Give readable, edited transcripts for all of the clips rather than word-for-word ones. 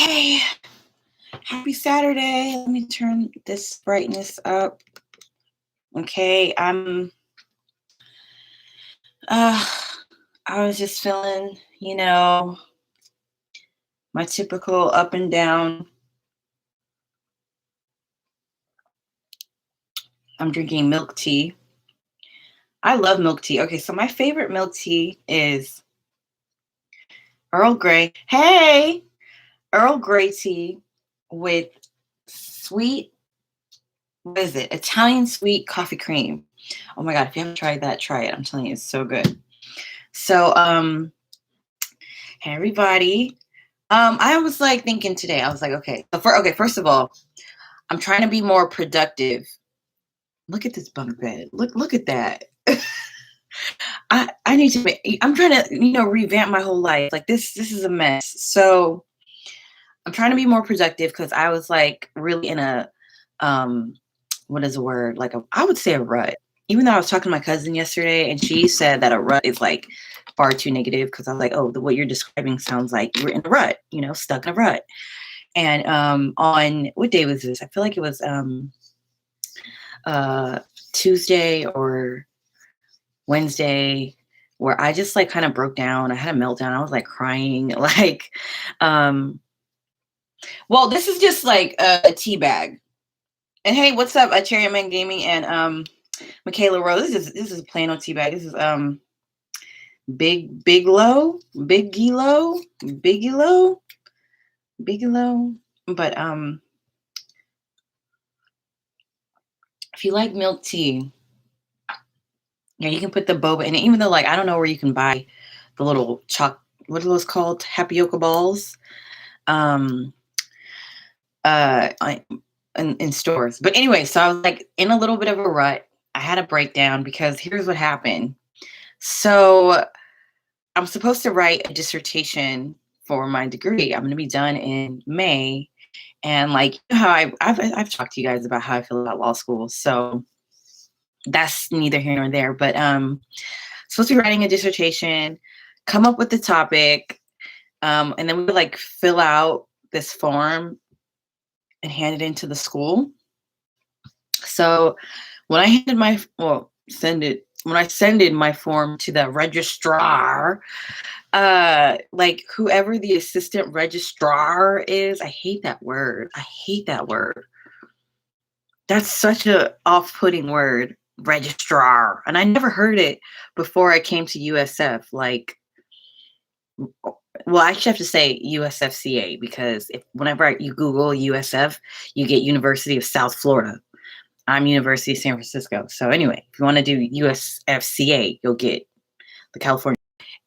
Okay, happy Saturday. Let me turn this brightness up. Okay, uh I was just feeling, my typical up and down. I'm drinking milk tea. I love milk tea. Okay, so my favorite milk tea is Earl Grey. Hey, Earl Grey tea with sweet, what is it? Italian sweet coffee cream. Oh my God, if you haven't tried that, try it. I'm telling you, it's so good. So, hey everybody. I was like thinking today, I was like, okay, first of all, I'm trying to be more productive. Look at this bunk bed. Look at that. I need to I'm trying to, revamp my whole life. Like this is a mess. So I'm trying to be more productive because I was like really in a what is the word? I would say a rut. Even though I was talking to my cousin yesterday and she said that a rut is like far too negative because I was like, oh, what you're describing sounds like you're in a rut, stuck in a rut. And on what day was this? I feel like it was Tuesday or Wednesday, where I just like kind of broke down. I had a meltdown. I was like crying. Well, this is just like a tea bag. And hey, what's up, Cherry Man Gaming and Michaela Rose. This is a plain old tea bag. This is Bigelow. But if you like milk tea, yeah, you can put the boba in it. Even though, like, I don't know where you can buy the little what are those called? Tapioca balls. In stores. But anyway, so I was like in a little bit of a rut. I had a breakdown because here's what happened. So I'm supposed to write a dissertation for my degree. I'm going to be done in May. And like how I've talked to you guys about how I feel about law school. So that's neither here nor there. But supposed to be writing a dissertation, come up with the topic, and then we would like fill out this form and hand it into the school. So when I sended my form to the registrar, like whoever the assistant registrar is, I hate that word. That's such a off-putting word, registrar. And I never heard it before I came to USF. Like, well, I actually have to say USFCA because whenever you Google USF, you get University of South Florida. I'm University of San Francisco. So anyway, if you want to do USFCA, you'll get the California.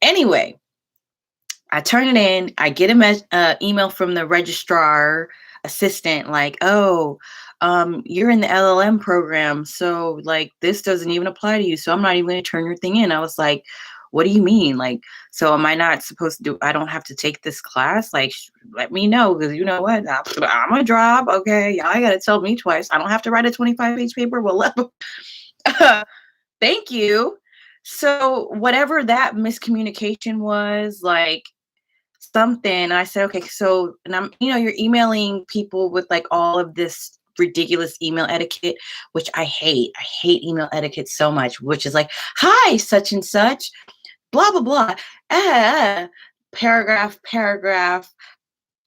Anyway, I turn it in. I get an email from the registrar assistant like, oh, you're in the LLM program. So like this doesn't even apply to you. So I'm not even going to turn your thing in. I was like, what do you mean? Like, so am I not supposed to I don't have to take this class? Like, let me know. Cause you know what? I'm a drop. Okay. Y'all got to tell me twice. I don't have to write a 25-page paper. Well, thank you. So whatever that miscommunication was, like something, I said, okay, so, and I'm, you're emailing people with like all of this ridiculous email etiquette, which I hate. I hate email etiquette so much, which is like, hi, such and such, blah, blah, blah, paragraph,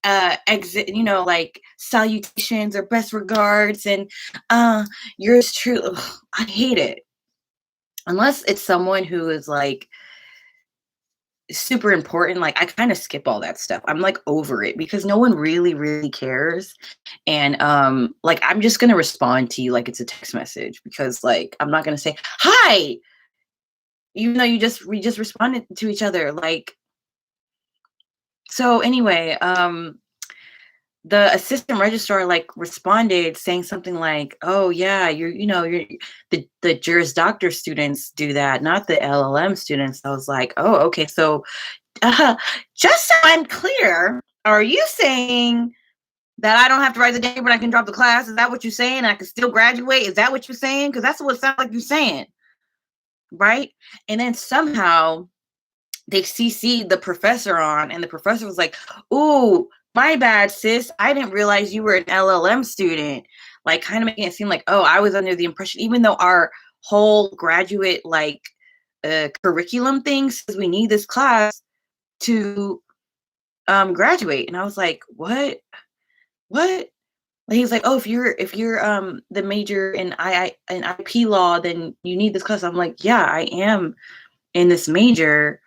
exit, like salutations or best regards and yours truly. Ugh, I hate it. Unless it's someone who is like super important, like I kind of skip all that stuff. I'm like over it because no one really cares. And like I'm just gonna respond to you like it's a text message because like I'm not gonna say hi, even though we just responded to each other. Like, so anyway, the assistant registrar like responded saying something like, oh yeah, you're the Juris Doctor students do that, not the LLM students. I was like, oh, okay. So just so I'm clear, are you saying that I don't have to write the paper and I can drop the class? Is that what you're saying? I can still graduate? Is that what you're saying? Because that's what it sounds like you're saying. Right? And then somehow they CC'd the professor on, and the professor was like, ooh, My bad, sis. I didn't realize you were an LLM student. Like, kind of making it seem like, oh, I was under the impression, even though our whole graduate like curriculum thing says we need this class to graduate. And I was like, what? What? He was like, oh, if you're the major in in IP law, then you need this class. I'm like, yeah, I am in this major.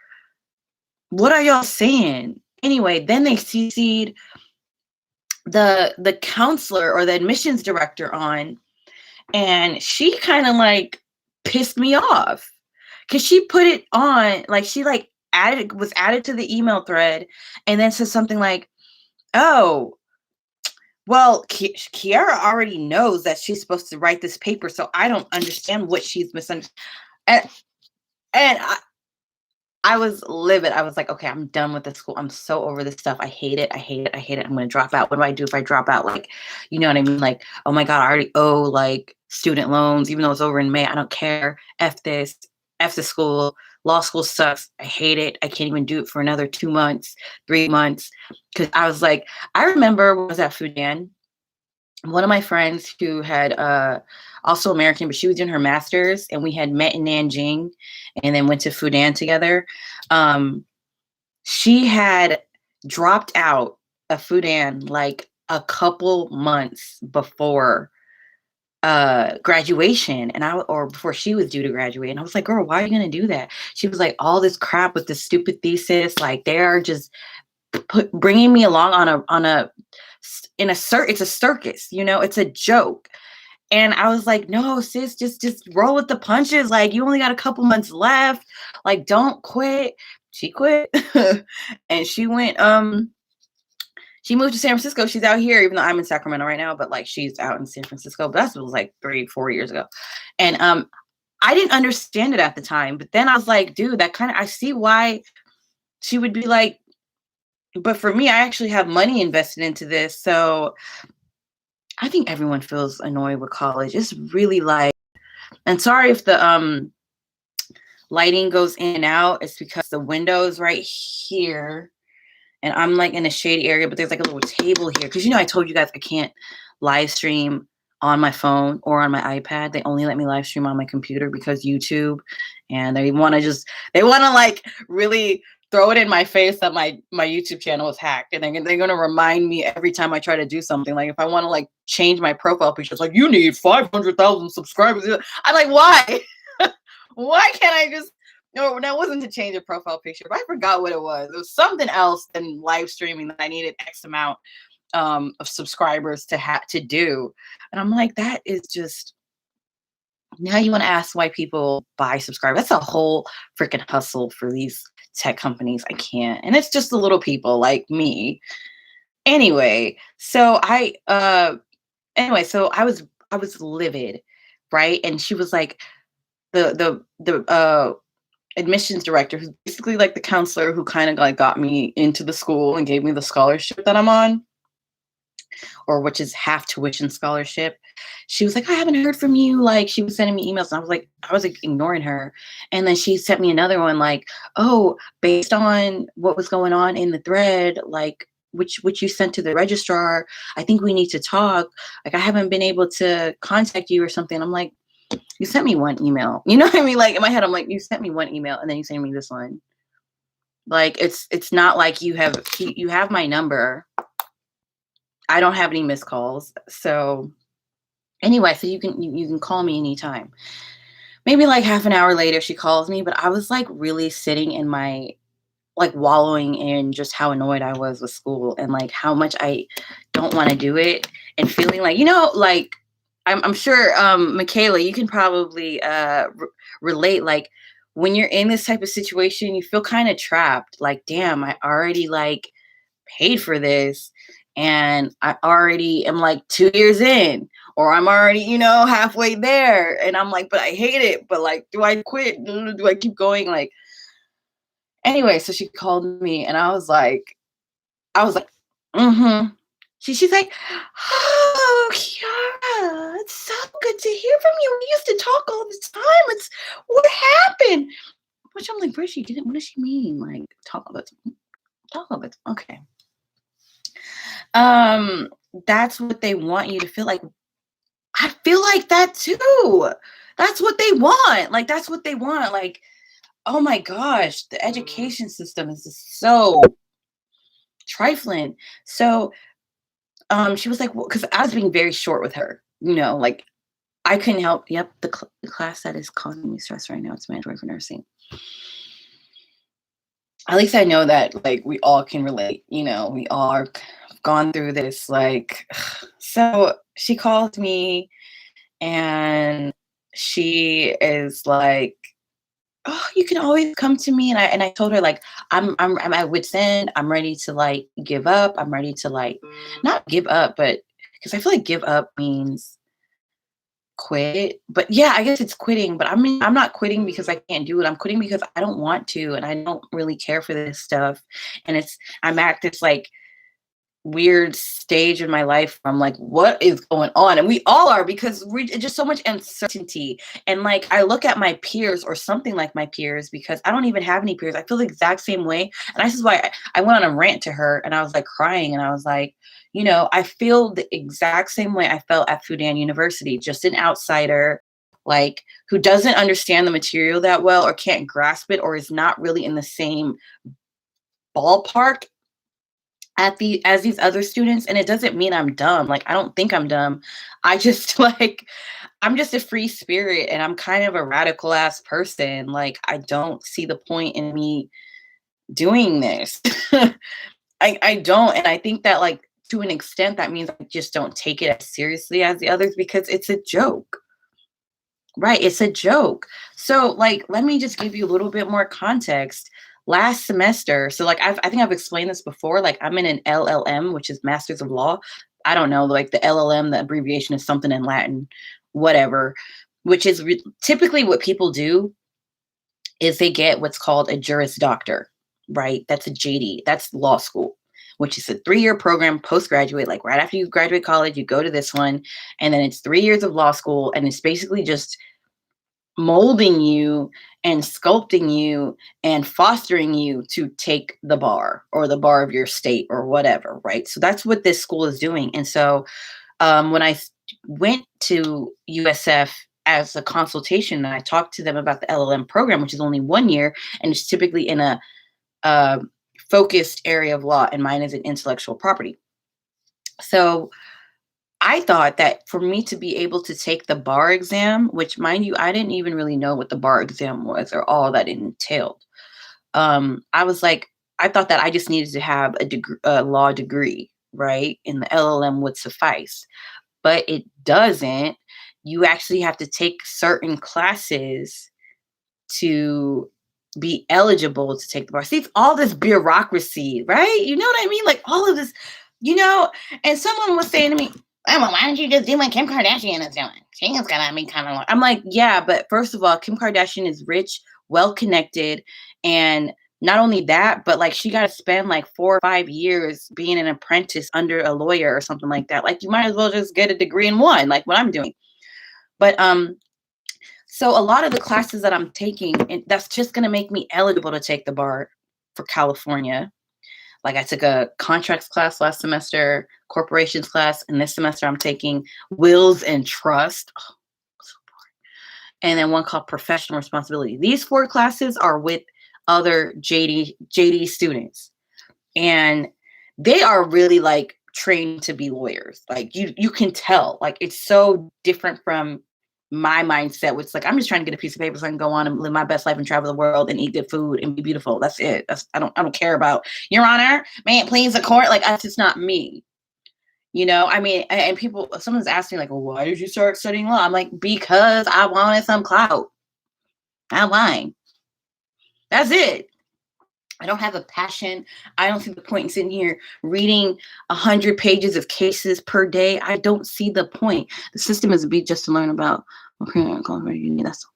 What are y'all saying? Anyway, then they CC'd the counselor or the admissions director on, and she kind of like pissed me off because she put it on, like she like added to the email thread, and then said something like, oh, well, Kiara already knows that she's supposed to write this paper, so I don't understand what she's misunderstood. And I was livid. I was like, okay, I'm done with this school. I'm so over this stuff. I hate it. I hate it. I hate it. I'm going to drop out. What do I do if I drop out? Like, you know what I mean? Like, oh my God, I already owe like student loans, even though it's over in May. I don't care. F this. F the school. Law school sucks. I hate it. I can't even do it for another 2 months, 3 months. Because I was like, I remember when I was at Fudan, one of my friends who had also American, but she was doing her master's, and we had met in Nanjing and then went to Fudan together. She had dropped out of Fudan like a couple months before graduation, or before she was due to graduate. And I was like, girl, why are you going to do that? She was like, all this crap with this stupid thesis, like they are just bringing me along it's a circus, you know, it's a joke. And I was like, no, sis, just roll with the punches. Like, you only got a couple months left. Like, don't quit. She quit. And she went, she moved to San Francisco. She's out here, even though I'm in Sacramento right now, but like she's out in San Francisco. But that was like 3-4 years ago. And I didn't understand it at the time. But then I was like, dude, I see why she would be like, but for me, I actually have money invested into this. So I think everyone feels annoyed with college. It's really like, and sorry if the lighting goes in and out. It's because the window's right here, and I'm like in a shady area, but there's like a little table here. Because I told you guys I can't live stream on my phone or on my iPad. They only let me live stream on my computer because YouTube, and they want to like really throw it in my face that my YouTube channel is hacked, and they're going to remind me every time I try to do something. Like if I want to like change my profile picture, it's like, you need 500,000 subscribers. I'm like, why? Why can't I just? No, that wasn't to change a profile picture, but I forgot what it was. It was something else than live streaming that I needed X amount of subscribers to do. And I'm like, that is just, now you want to ask why people buy subscribers. That's a whole freaking hustle for these tech companies. I can't. And it's just the little people like me. Anyway, so I was livid, right? And she was like, the admissions director, who's basically like the counselor who kind of like got me into the school and gave me the scholarship that I'm on, or which is half tuition scholarship. She was like, I haven't heard from you. Like, she was sending me emails, and I was like ignoring her. And then she sent me another one like, oh, based on what was going on in the thread, like which you sent to the registrar, I think we need to talk. Like, I haven't been able to contact you or something. I'm like, you sent me one email. You know what I mean? Like in my head, I'm like, you sent me one email and then you sent me this one. Like, it's not like you have my number. I don't have any missed calls. So anyway, so you can call me anytime. Maybe like half an hour later, she calls me, but I was like really sitting in my, like wallowing in just how annoyed I was with school and like how much I don't want to do it, and feeling like, like I'm sure, Michaela, you can probably relate. Like when you're in this type of situation, you feel kind of trapped. Like, damn, I already like paid for this, and I already am like 2 years in, or I'm already, halfway there. And I'm like, but I hate it. But like, do I quit? Do I keep going? Like, anyway, so she called me, and I was like, mm-hmm. She's like, oh, Kiara, it's so good to hear from you. We used to talk all the time. What happened? Which I'm like, where's she getting? What does she mean? Like, talk all the time. Okay. Um, that's what they want you to feel like. I feel like that too. That's what they want. Like, that's what they want. Like, oh my gosh, the education system is just so trifling. So, she was like, because I was being very short with her, like I couldn't help. Yep, the class that is causing me stress right now. It's mandatory for nursing. At least I know that like we all can relate. We all are gone through this. Like, so she called me and she is like, "Oh, you can always come to me." And I told her like, I'm at wit's end. I'm ready to like give up. I'm ready to like not give up, but because I feel like give up means quit. But yeah, I guess it's quitting. But I mean, I'm not quitting because I can't do it. I'm quitting because I don't want to, and I don't really care for this stuff. And I'm at this like weird stage in my life where I'm like, what is going on? And we all are because we just so much uncertainty. And like I look at my peers or something like my peers because I don't even have any peers. I feel the exact same way. And this is why I went on a rant to her and I was like crying and I was like, I feel the exact same way I felt at Fudan University, just an outsider, like who doesn't understand the material that well or can't grasp it or is not really in the same ballpark as these other students. And it doesn't mean I'm dumb. Like I don't think I'm dumb. I just like I'm just a free spirit and I'm kind of a radical ass person. Like I don't see the point in me doing this. I don't. And I think that like to an extent that means I just don't take it as seriously as the others because it's a joke. Right, it's a joke. So, like, let me just give you a little bit more context. Last semester, so like I think I've explained this before. Like, I'm in an LLM, which is Masters of Law. I don't know, like the LLM, the abbreviation is something in Latin, whatever. Which is typically what people do is they get what's called a Juris Doctor, right? That's a JD. That's law school, which is a 3-year program postgraduate. Like right after you graduate college, you go to this one, and then it's 3 years of law school, and it's basically just molding you and sculpting you and fostering you to take the bar or the bar of your state or whatever, right? So that's what this school is doing. And so when I went to USF as a consultation, and I talked to them about the LLM program, which is only 1 year, and it's typically in a focused area of law, and mine is in intellectual property. So I thought that for me to be able to take the bar exam, which mind you, I didn't even really know what the bar exam was or all that it entailed. I was like, I thought that I just needed to have a law degree, right? And the LLM would suffice, but it doesn't. You actually have to take certain classes to be eligible to take the bar. See, it's all this bureaucracy, right? You know what I mean? Like all of this, you know. And someone was saying to me, "Oh, well, why don't you just do what Kim Kardashian is doing? She's gonna be kind of like." I'm like, yeah, but first of all, Kim Kardashian is rich, well connected, and not only that, but like she got to spend like 4 or 5 years being an apprentice under a lawyer or something like that. Like you might as well just get a degree in one, like what I'm doing. But so a lot of the classes that I'm taking, and that's just going to make me eligible to take the bar for California. Like I took a contracts class last semester, corporations class, and this semester I'm taking wills and trust. Oh, so boring. And then one called professional responsibility. These 4 classes are with other JD students. And they are really like trained to be lawyers. Like you can tell. Like it's so different from my mindset, which like I'm just trying to get a piece of paper so I can go on and live my best life and travel the world and eat good food and be beautiful. That's it. I don't care about Your Honor, may it please the court. Like that's just not me. I mean, and people, someone's asking like, well, why did you start studying law? I'm like, because I wanted some clout. I'm lying. That's it. I don't have a passion. I don't see the point in sitting here reading 100 pages of cases per day. I don't see the point. The system is be just to learn about that's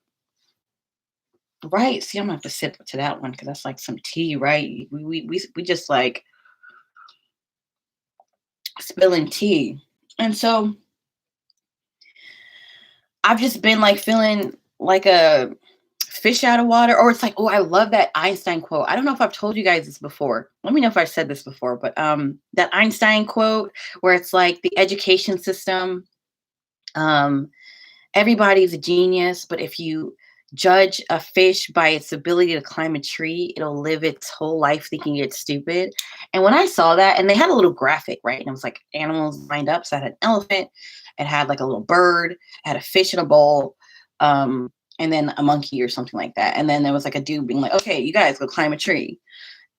right. See, I'm gonna have to sip to that one because that's like some tea, right? We just like spilling tea. And so I've just been like feeling like a fish out of water, or it's like, oh, I love that Einstein quote. I don't know if I've told you guys this before. Let me know if I've said this before, but that Einstein quote where it's like the education system, um, everybody's a genius, but if you judge a fish by its ability to climb a tree, it'll live its whole life thinking it's stupid. And when I saw that, and they had a little graphic, right? And it was like animals lined up. So I had an elephant, it had like a little bird, it had a fish in a bowl, and then a monkey or something like that. And then there was like a dude being like, okay, you guys go climb a tree.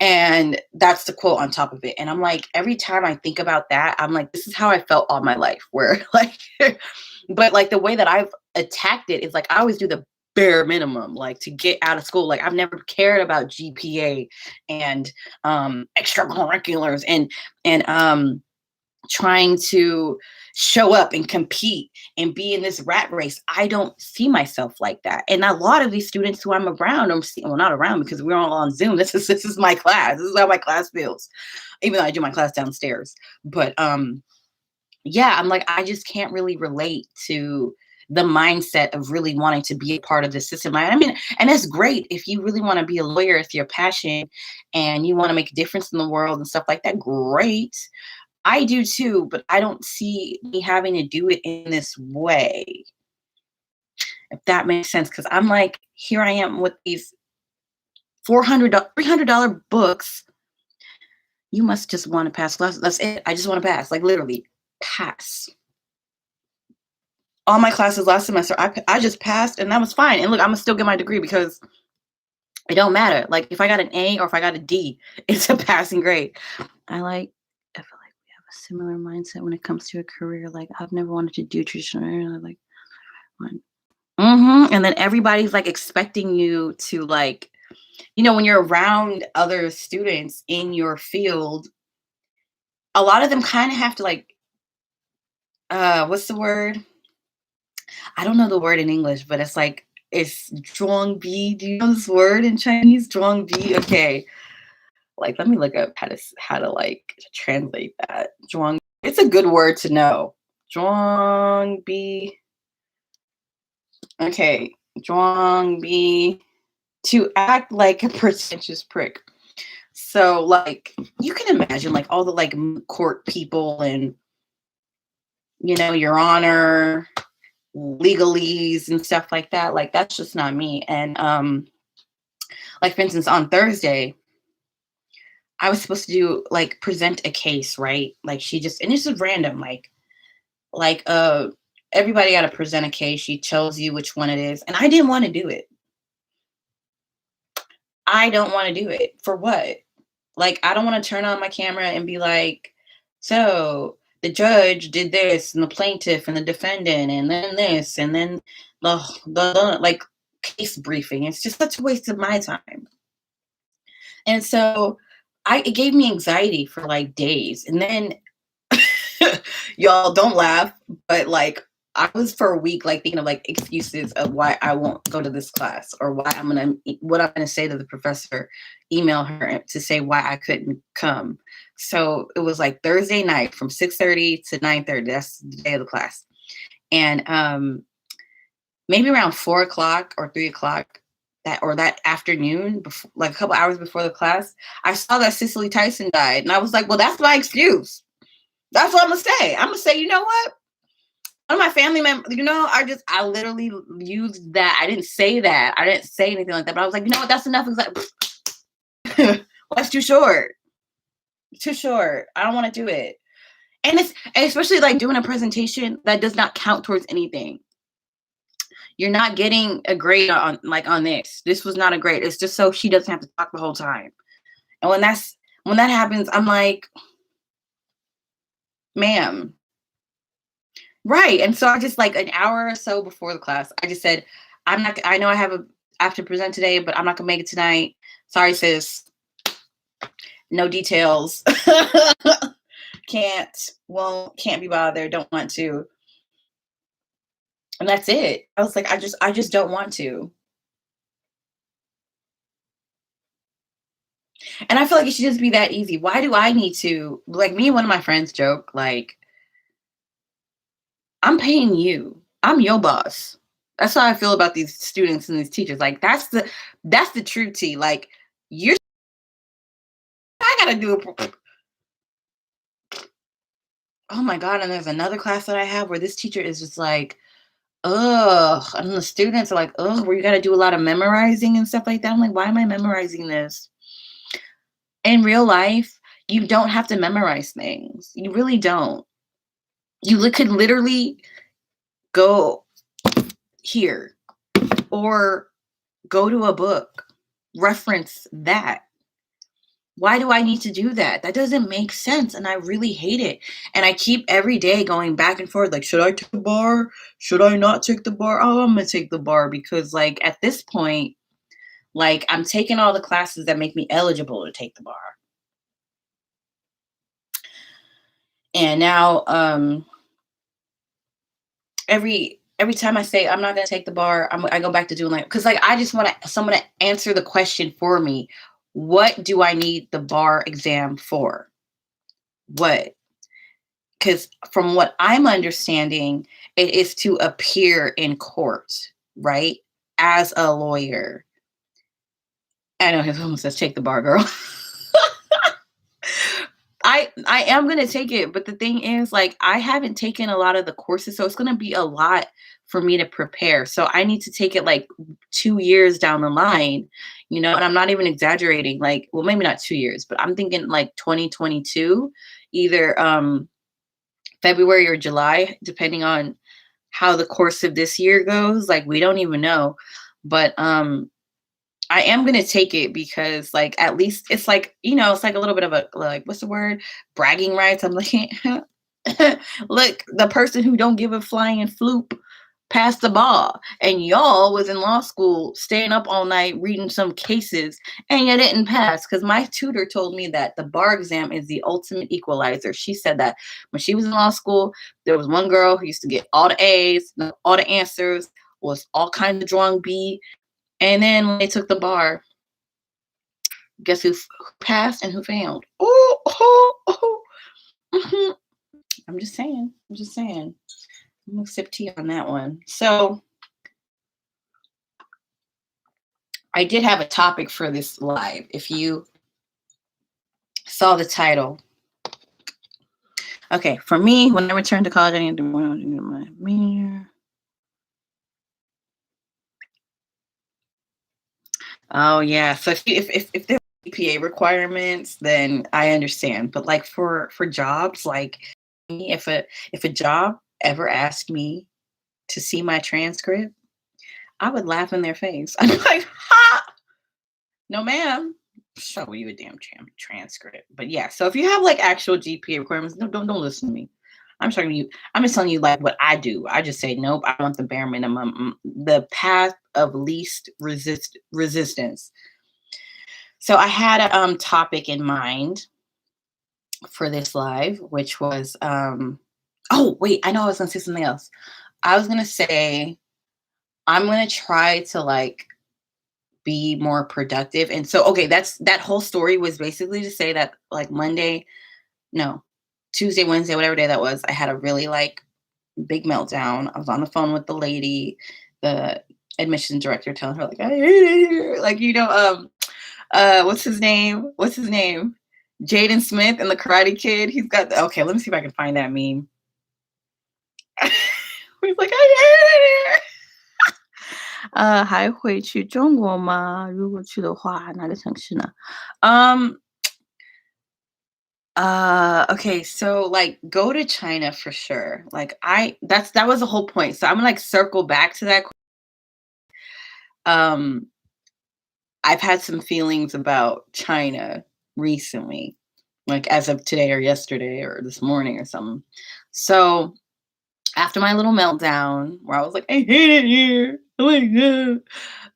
And that's the quote on top of it. And I'm like, every time I think about that, I'm like, this is how I felt all my life, where like, but like the way that I've attacked it is like, I always do the bare minimum, like to get out of school. Like I've never cared about GPA and extracurriculars and trying to show up and compete and be in this rat race. I don't see myself like that. And a lot of these students who I'm around, well, not around because we're all on Zoom. This is my class. This is how my class feels, even though I do my class downstairs. But yeah, I'm like, I just can't really relate to the mindset of really wanting to be a part of the system. I mean, and it's great if you really want to be a lawyer, if you're passionate and you want to make a difference in the world and stuff like that. Great. I do too, but I don't see me having to do it in this way, if that makes sense. Because I'm like, here I am with these $300 books. You must just want to pass class. That's it. I just want to pass, like literally pass. All my classes last semester, I just passed, and that was fine. And look, I'm gonna still get my degree because it don't matter. Like if I got an A or if I got a D, it's a passing grade. I feel like we have a similar mindset when it comes to a career. Like I've never wanted to do traditional, like, and then everybody's like expecting you to like, when you're around other students in your field, a lot of them kind of have to like, what's the word? I don't know the word in English, but it's like, it's zhuang bi. Do you know this word in Chinese? Zhuang bi. Okay. Like, let me look up how to like translate that. Zhuang. It's a good word to know. Zhuang bi. Okay. Zhuang bi. To act like a pretentious prick. So like, you can imagine like all the like court people and, your honor, legalese and stuff like that. Like that's just not me. And like for instance, on Thursday, I was supposed to do like present a case, right? Like and this is random, like everybody got to present a case. She tells you which one it is, and I didn't want to do it. I don't want to do it. For what? Like I don't want to turn on my camera and be like, so the judge did this and the plaintiff and the defendant and then this and then the like case briefing. It's just such a waste of my time. And so it gave me anxiety for like days. And then y'all don't laugh, but like I was for a week like thinking of like excuses of why I won't go to this class or what I'm gonna say to the professor, email her to say why I couldn't come. So it was like Thursday night from 6:30 to 9:30. That's the day of the class. And maybe around 4:00 or 3:00 that afternoon, before, like a couple hours before the class, I saw that Cicely Tyson died. And I was like, well, that's my excuse. That's what I'm gonna say. I'm gonna say, you know what? One of my family members, I literally used that. I didn't say that. I didn't say anything like that. But I was like, you know what? That's enough. It's like, well, that's too short. Too short. I don't want to do it. And especially like doing a presentation that does not count towards anything. You're not getting a grade on this. This was not a grade. It's just so she doesn't have to talk the whole time. And when that happens, I'm like, ma'am. Right. And so I just like an hour or so before the class, I just said, I know I have to present today, but I'm not gonna make it tonight. Sorry, sis. No details. Can't be bothered. Don't want to. And that's it. I was like, I just don't want to. And I feel like it should just be that easy. Why do I need to, like me and one of my friends joke, like, I'm paying you. I'm your boss. That's how I feel about these students and these teachers. Like that's the true tea. Like you're I gotta do a oh my god, and there's another class that I have where this teacher is just like, ugh, and the students are like, ugh, where you gotta do a lot of memorizing and stuff like that. I'm like, why am I memorizing this? In real life, you don't have to memorize things. You really don't. Could literally go here or go to a book, reference that. Why do I need to do that? That doesn't make sense. And I really hate it. And I keep every day going back and forth like, should I take the bar? Should I not take the bar? Oh, I'm going to take the bar because, like, at this point, like, I'm taking all the classes that make me eligible to take the bar. And now, every time I say I'm not gonna take the bar, I go back to doing like because like I just want someone to answer the question for me. What do I need the bar exam for? What? Because from what I'm understanding, it is to appear in court, right? As a lawyer. I know his home says take the bar, girl. I am gonna take it, but the thing is, like, I haven't taken a lot of the courses, so it's gonna be a lot for me to prepare. So I need to take it like 2 years down the line, and I'm not even exaggerating. Like, well, maybe not 2 years, but I'm thinking like 2022, either February or July, depending on how the course of this year goes. Like, we don't even know, but I am gonna take it because, like, at least it's like, it's like a little bit of a like, what's the word? Bragging rights. I'm like, look, the person who don't give a flying floop passed the ball, and y'all was in law school staying up all night reading some cases, and you didn't pass. Because my tutor told me that the bar exam is the ultimate equalizer. She said that when she was in law school, there was one girl who used to get all the A's, all the answers, was all kinds of drawing B, and then when they took the bar, guess who passed and who failed? Oh, oh, oh. Mhm. I'm just saying. I'm just saying. I'm gonna sip tea on that one. So I did have a topic for this live. If you saw the title. Okay, for me, when I returned to college, I need to do my major. Oh yeah. So if there's GPA requirements, then I understand. But like for jobs, like if a job ever asked me to see my transcript, I would laugh in their face. I'm like, ha, no, ma'am. Show you a damn transcript. But yeah, so if you have like actual GPA requirements, no, don't listen to me. I'm showing you. I'm just telling you like what I do. I just say nope. I want the bare minimum, the path of least resistance. So I had a topic in mind for this live, which was oh wait, I know I was gonna say something else. I was gonna say I'm gonna try to like be more productive. And so okay, that whole story was basically to say that like Monday, no, Tuesday, Wednesday, whatever day that was, I had a really like big meltdown. I was on the phone with the lady, the admissions director, telling her like I hate it here. Like, what's his name? What's his name? Jaden Smith and the Karate Kid. He's got okay, let me see if I can find that meme. He's like, I hate it here. 还会去中国吗？如果去的话，哪个城市呢？okay, so like go to China for sure. Like that was the whole point. So I'm gonna like circle back to that. Um, I've had some feelings about China recently, like as of today or yesterday or this morning or something. So after my little meltdown where I was like, I hate it here. Oh my God.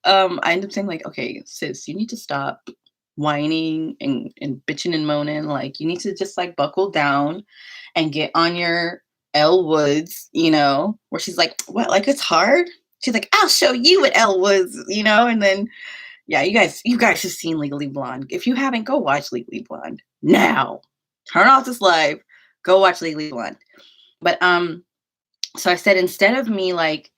I ended up saying, like, okay, sis, you need to stop whining and bitching and moaning. Like, you need to just like buckle down and get on your Elle Woods, where she's like, what, like it's hard? She's like, I'll show you what Elle Woods, and then yeah, you guys have seen Legally Blonde. If you haven't, go watch Legally Blonde now. Turn off this live, go watch Legally Blonde. But so I said, instead of me like,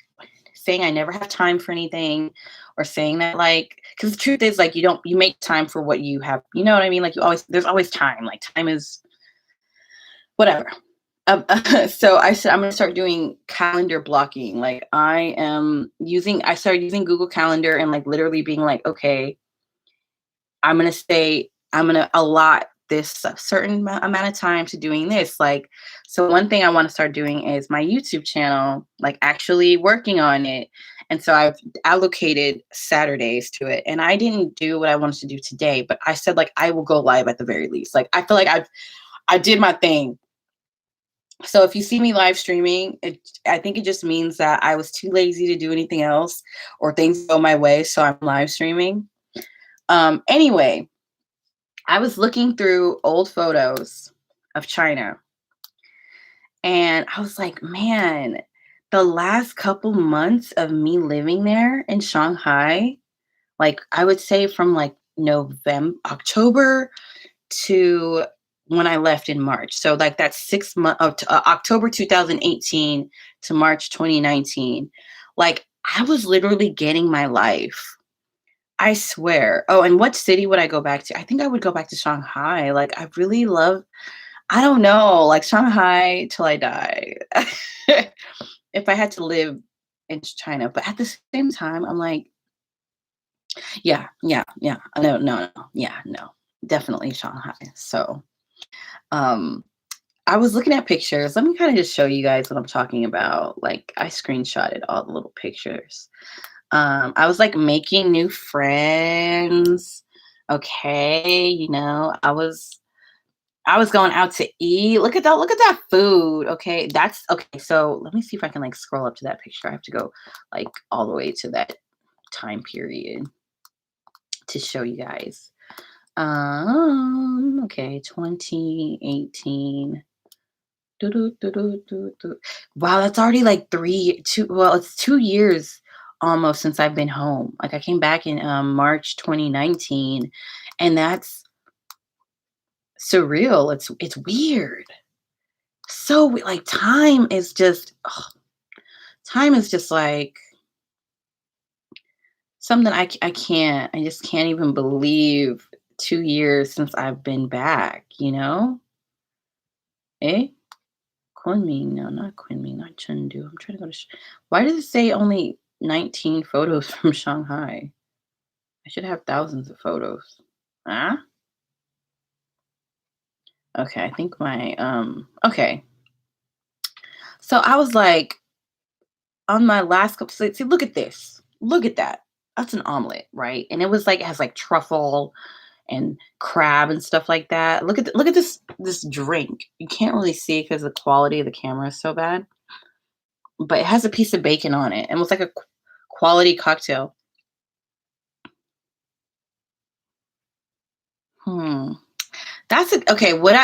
saying I never have time for anything or saying that like because the truth is like you make time for what you have. You know what I mean? Like you always there's always time. Like time is whatever. So I said I'm gonna start doing calendar blocking. Like I started using Google Calendar and like literally being like, okay, I'm gonna allot this a certain amount of time to doing this. Like, so one thing I want to start doing is my YouTube channel, like actually working on it. And so I've allocated Saturdays to it. And I didn't do what I wanted to do today, but I said like I will go live at the very least. Like I feel like I did my thing. So if you see me live streaming, I think it just means that I was too lazy to do anything else or things go my way. So I'm live streaming. Anyway, I was looking through old photos of China and I was like, man, the last couple months of me living there in Shanghai, like I would say from like October to when I left in March. So like that 6 month October 2018 to March 2019. Like I was literally getting my life. I swear. Oh, and what city would I go back to? I think I would go back to Shanghai. Like I really love I don't know, like Shanghai till I die. If I had to live in China, but at the same time, I'm like, yeah, yeah, yeah. No, no, no. Yeah, no. Definitely Shanghai. So, um I was looking at pictures. Let me kind of just show you guys what I'm talking about. Like I screenshotted all the little pictures. I was like making new friends. Okay, I was going out to eat. Look at that food. Okay. That's okay. So let me see if I can like scroll up to that picture. I have to go like all the way to that time period to show you guys. Okay, 2018. Doo-doo-doo-doo-doo-doo. Wow, that's already like it's 2 years almost since I've been home. Like I came back in March 2019, and that's surreal. It's weird. Like time is just like something I just can't even believe 2 years since I've been back, you know? Eh? Kunming, no, not Kunming, not Chengdu. I'm trying to go to. Why does it say only 19 photos from Shanghai? I should have thousands of photos. Ah, okay. I think my Okay. So I was like on my last couple. See, look at this. Look at that. That's an omelet, right? And it was like it has like truffle and crab and stuff like that. Look at this drink. You can't really see because the quality of the camera is so bad, but it has a piece of bacon on it and it was like a quality cocktail. Hmm. Okay. What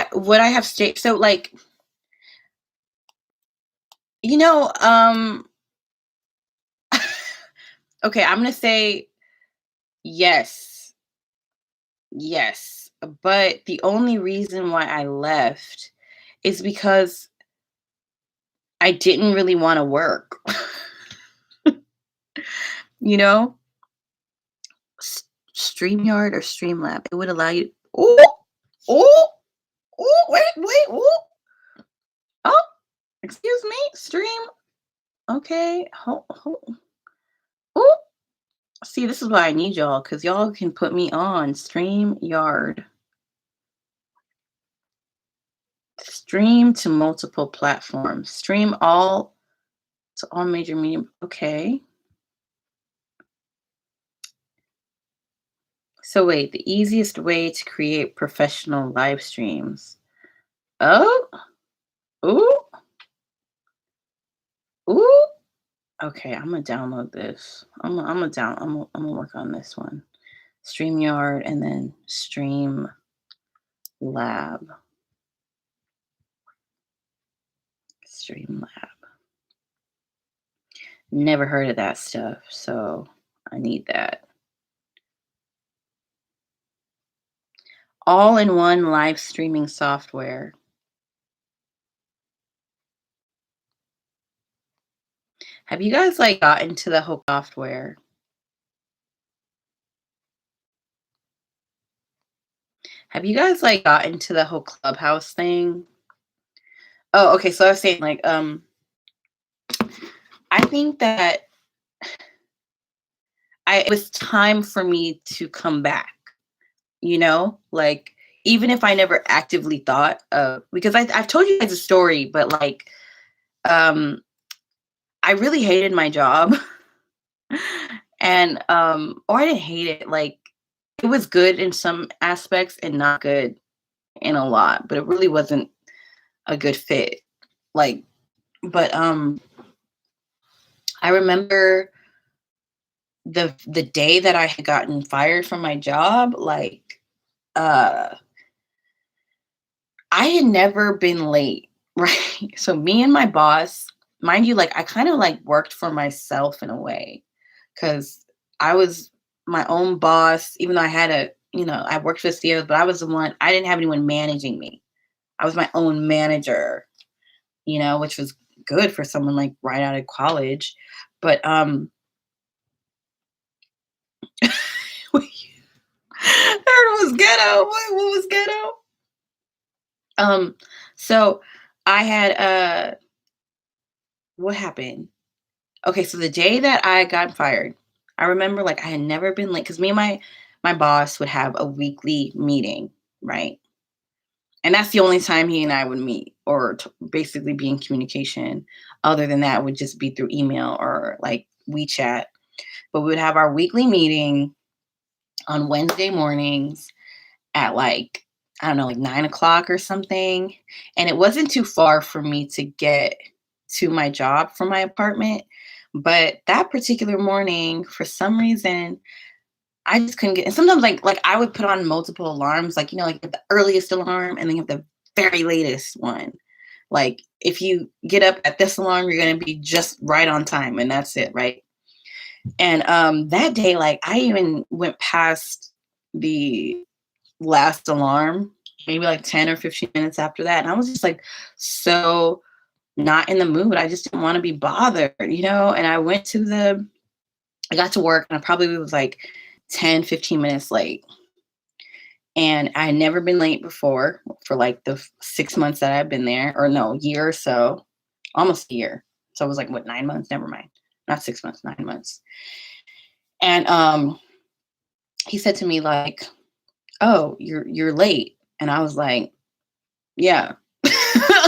I have state so like you know okay, I'm gonna say yes, yes, but the only reason why I left is because I didn't really want to work. You know, S- Streamyard or Streamlab, it would allow you. Oh, oh, oh, wait, oh, excuse me, Stream. Okay, oh. See, this is why I need y'all, because y'all can put me on StreamYard. Stream to multiple platforms. Stream all to all major medium. Okay. So wait, the easiest way to create professional live streams. Oh, ooh, ooh. Okay, I'm gonna download this. I'm gonna work on this one. StreamYard and then Stream Lab. Streamlab. Never heard of that stuff, so I need that. All-in-one live streaming software. Have you guys like got into the whole software? Have you guys like got into the whole Clubhouse thing? Oh, okay. So I was saying like I think that it was time for me to come back, like even if I never actively thought of because I've told you guys a story, but like um I really hated my job. And or I didn't hate it, like it was good in some aspects and not good in a lot, but it really wasn't a good fit. Like, but I remember the day that I had gotten fired from my job, like uh I had never been late, right? So me and my boss, mind you, like I kind of like worked for myself in a way because I was my own boss, even though I had I worked for CEOs, but I was the one, I didn't have anyone managing me. I was my own manager, which was good for someone like right out of college. But That was ghetto. What was ghetto? So I had what happened? Okay, so the day that I got fired, I remember like I had never been late because me and my boss would have a weekly meeting, right? And that's the only time he and I would meet or basically be in communication. Other than that, would just be through email or like WeChat. But we would have our weekly meeting on Wednesday mornings at like, I don't know, like 9 o'clock or something. And it wasn't too far for me to get to my job from my apartment. But that particular morning, for some reason, I just couldn't get. And sometimes, like I would put on multiple alarms, like like the earliest alarm, and then you have the very latest one. Like if you get up at this alarm, you're gonna be just right on time, and that's it, right? And that day, like I even went past the last alarm, maybe like 10 or 15 minutes after that. And I was just like so not in the mood. I just didn't want to be bothered, And I got to work and I probably was like 10, 15 minutes late. And I had never been late before for like the 6 months that I've been there, or no, year or so, almost a year. So it was like, what, 9 months? Never mind. Not 6 months, 9 months. And he said to me, like, oh, you're late. And I was like, yeah.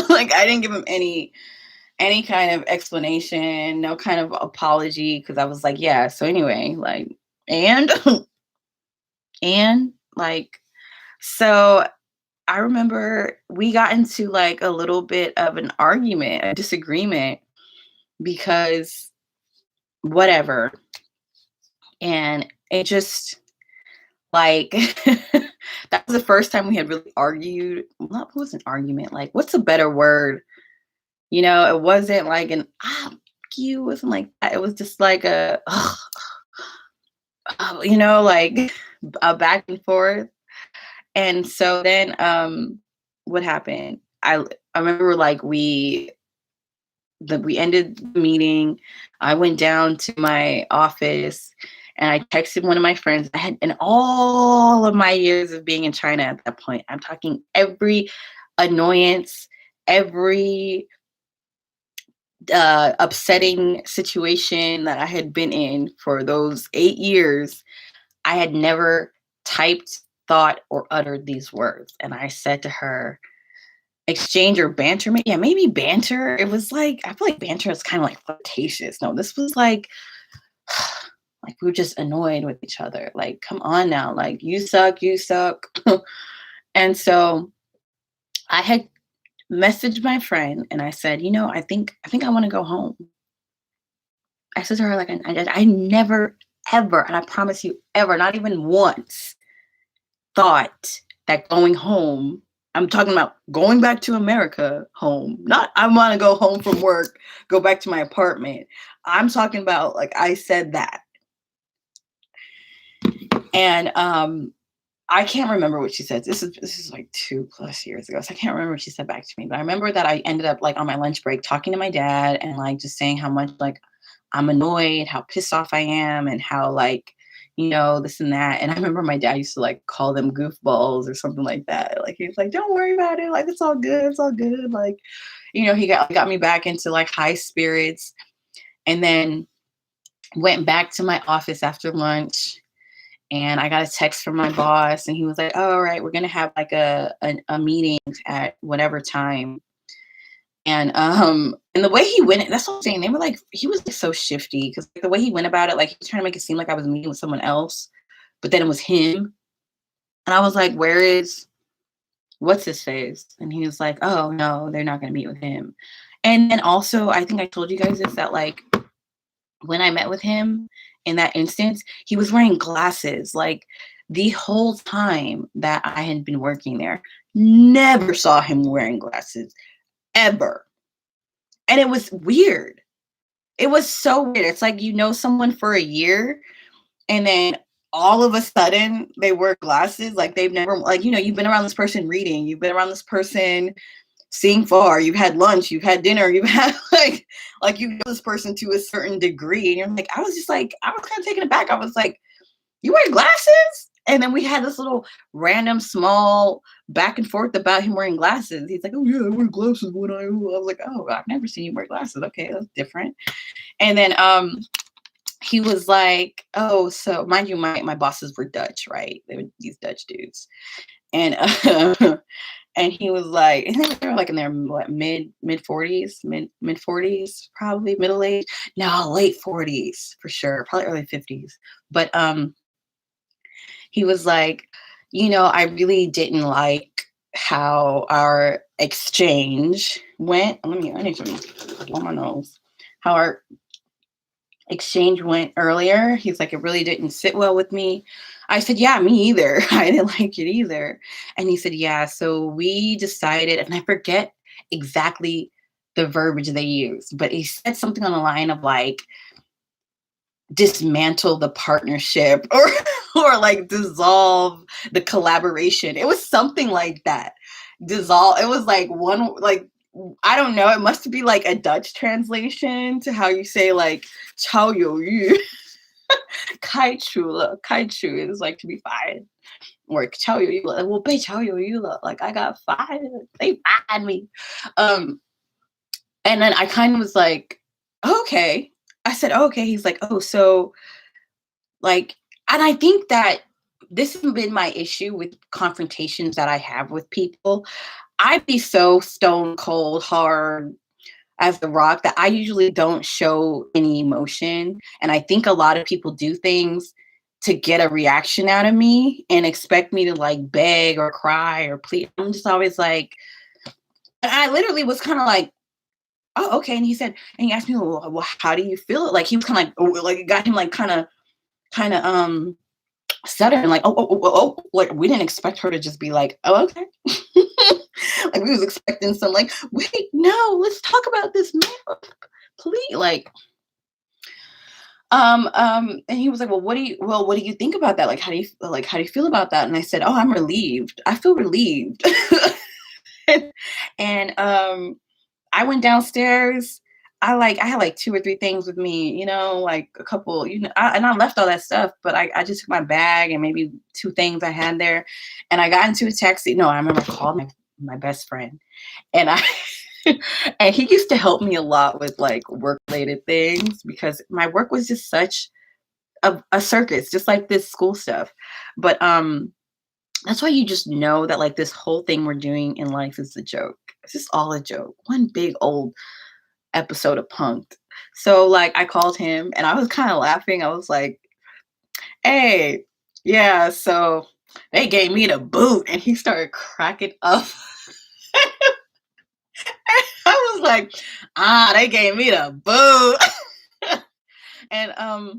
Like I didn't give him any kind of explanation, no kind of apology, because I was like, yeah. So anyway, like, and and like, so I remember we got into like a little bit of an argument, a disagreement, because whatever. And it just like that was the first time we had really argued. What was an argument? Like, what's a better word? It wasn't like an you, it wasn't like that. It was just like a like a back and forth. And so then what happened? I remember like we ended the meeting. I went down to my office and I texted one of my friends. I had, in all of my years of being in China at that point, I'm talking every annoyance, every upsetting situation that I had been in for those 8 years, I had never typed, thought, or uttered these words. And I said to her, exchange or banter. Yeah, maybe banter. It was like, I feel like banter is kind of like flirtatious. No, this was like we were just annoyed with each other. Like, come on now. Like, you suck, you suck. And so I had messaged my friend and I said, I think I want to go home. I said to her, like, I never, ever, and I promise you, ever, not even once, thought that going home, I'm talking about going back to America home, not I want to go home from work, go back to my apartment. I'm talking about, like, I said that. And I can't remember what she said. This is like 2+ years ago. So I can't remember what she said back to me. But I remember that I ended up like on my lunch break talking to my dad and like just saying how much like I'm annoyed, how pissed off I am, and how like, this and that. And I remember my dad used to like call them goofballs or something like that. Like he was like, "Don't worry about it. Like it's all good. It's all good." Like, he got me back into like high spirits, and then went back to my office after lunch. And I got a text from my boss, and he was like, "Oh, all right, we're gonna have like a meeting at whatever time." And the way he went, that's what I'm saying. They were like, he was like so shifty because the way he went about it, like he was trying to make it seem like I was meeting with someone else, but then it was him. And I was like, "Where is what's his face?" And he was like, "Oh no, they're not gonna meet with him." And then also, I think I told you guys this, that like when I met with him in that instance, he was wearing glasses like the whole time that I had been working there. Never saw him wearing glasses ever. And it was weird. It was so weird. It's like someone for a year, and then all of a sudden they wear glasses. Like they've never, like, you've been around this person reading, you've been around this person seeing far, you've had lunch, you've had dinner, you've had like you know this person to a certain degree. And you're like, I was kind of taken aback. I was like, "You wear glasses?" And then we had this little random small back and forth about him wearing glasses. He's like, "Oh yeah, I wear glasses when I was like, "Oh, I've never seen you wear glasses. Okay, that's different." And then he was like, "Oh, so mind you, my bosses were Dutch, right? They were these Dutch dudes." And and he was like, and they were like in their mid 40s, mid 40s, probably middle age. No, late 40s for sure, probably early 50s. But he was like, "I really didn't like how our exchange went." I need to blow my nose. How our exchange went earlier. He's like, "It really didn't sit well with me." I said, "Yeah, me either." I didn't like it either. And he said, "Yeah, so we decided," and I forget exactly the verbiage they used, but he said something on the line of like, dismantle the partnership, or like dissolve the collaboration. It was something like that. Dissolve. It was like one, like, I don't know. It must be like a Dutch translation to how you say like "chao you yu," "kai chu le," "kai chu" is like to be fired, or "chao you yu le," well, "bei chao you yu le," like I got fired. They fired me. Um, and then I kind of was like, "Okay." I said, "Okay." He's like, "Oh, so like," and I think that this has been my issue with confrontations that I have with people. I'd be so stone cold hard as the rock that I usually don't show any emotion. And I think a lot of people do things to get a reaction out of me and expect me to like beg or cry or plead. I'm just always like, and I literally was kind of like, "Oh, okay." And he asked me, "Well, how do you feel?" Like he was kind of like, oh, like it got him like kind of stuttering, like, oh, like we didn't expect her to just be like, "Oh, okay." Like we was expecting some like, "Wait, no, let's talk about this, man, please." Like, and he was like, what do you think about that? Like, how do you feel about that?" And I said, "Oh, I'm relieved. I feel relieved." And I went downstairs. I had like two or three things with me, like a couple, and I left all that stuff, but I just took my bag and maybe two things I had there, and I got into a taxi. No, I remember I called my best friend, and I and he used to help me a lot with like work related things because my work was just such a circus, just like this school stuff. But that's why you just know that like this whole thing we're doing in life is a joke. It's just all a joke. One big old episode of Punk'd. So like I called him and I was kind of laughing. I was like, "Hey, yeah, so they gave me the boot," and he started cracking up. I was like, they gave me the boot." And I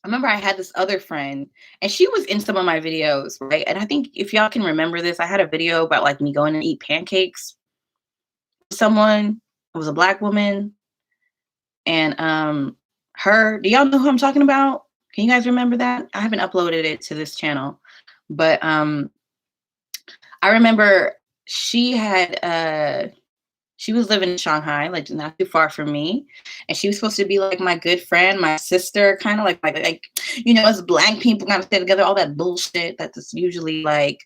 remember I had this other friend, and she was in some of my videos, right? And I think if y'all can remember this, I had a video about like me going to eat pancakes with someone. It was a black woman, and her. Do y'all know who I'm talking about? Can you guys remember that? I haven't uploaded it to this channel, but I remember she had She was living in Shanghai, like not too far from me, and she was supposed to be like my good friend, my sister, kind of like us black people kind of stay together, all that bullshit that's usually like.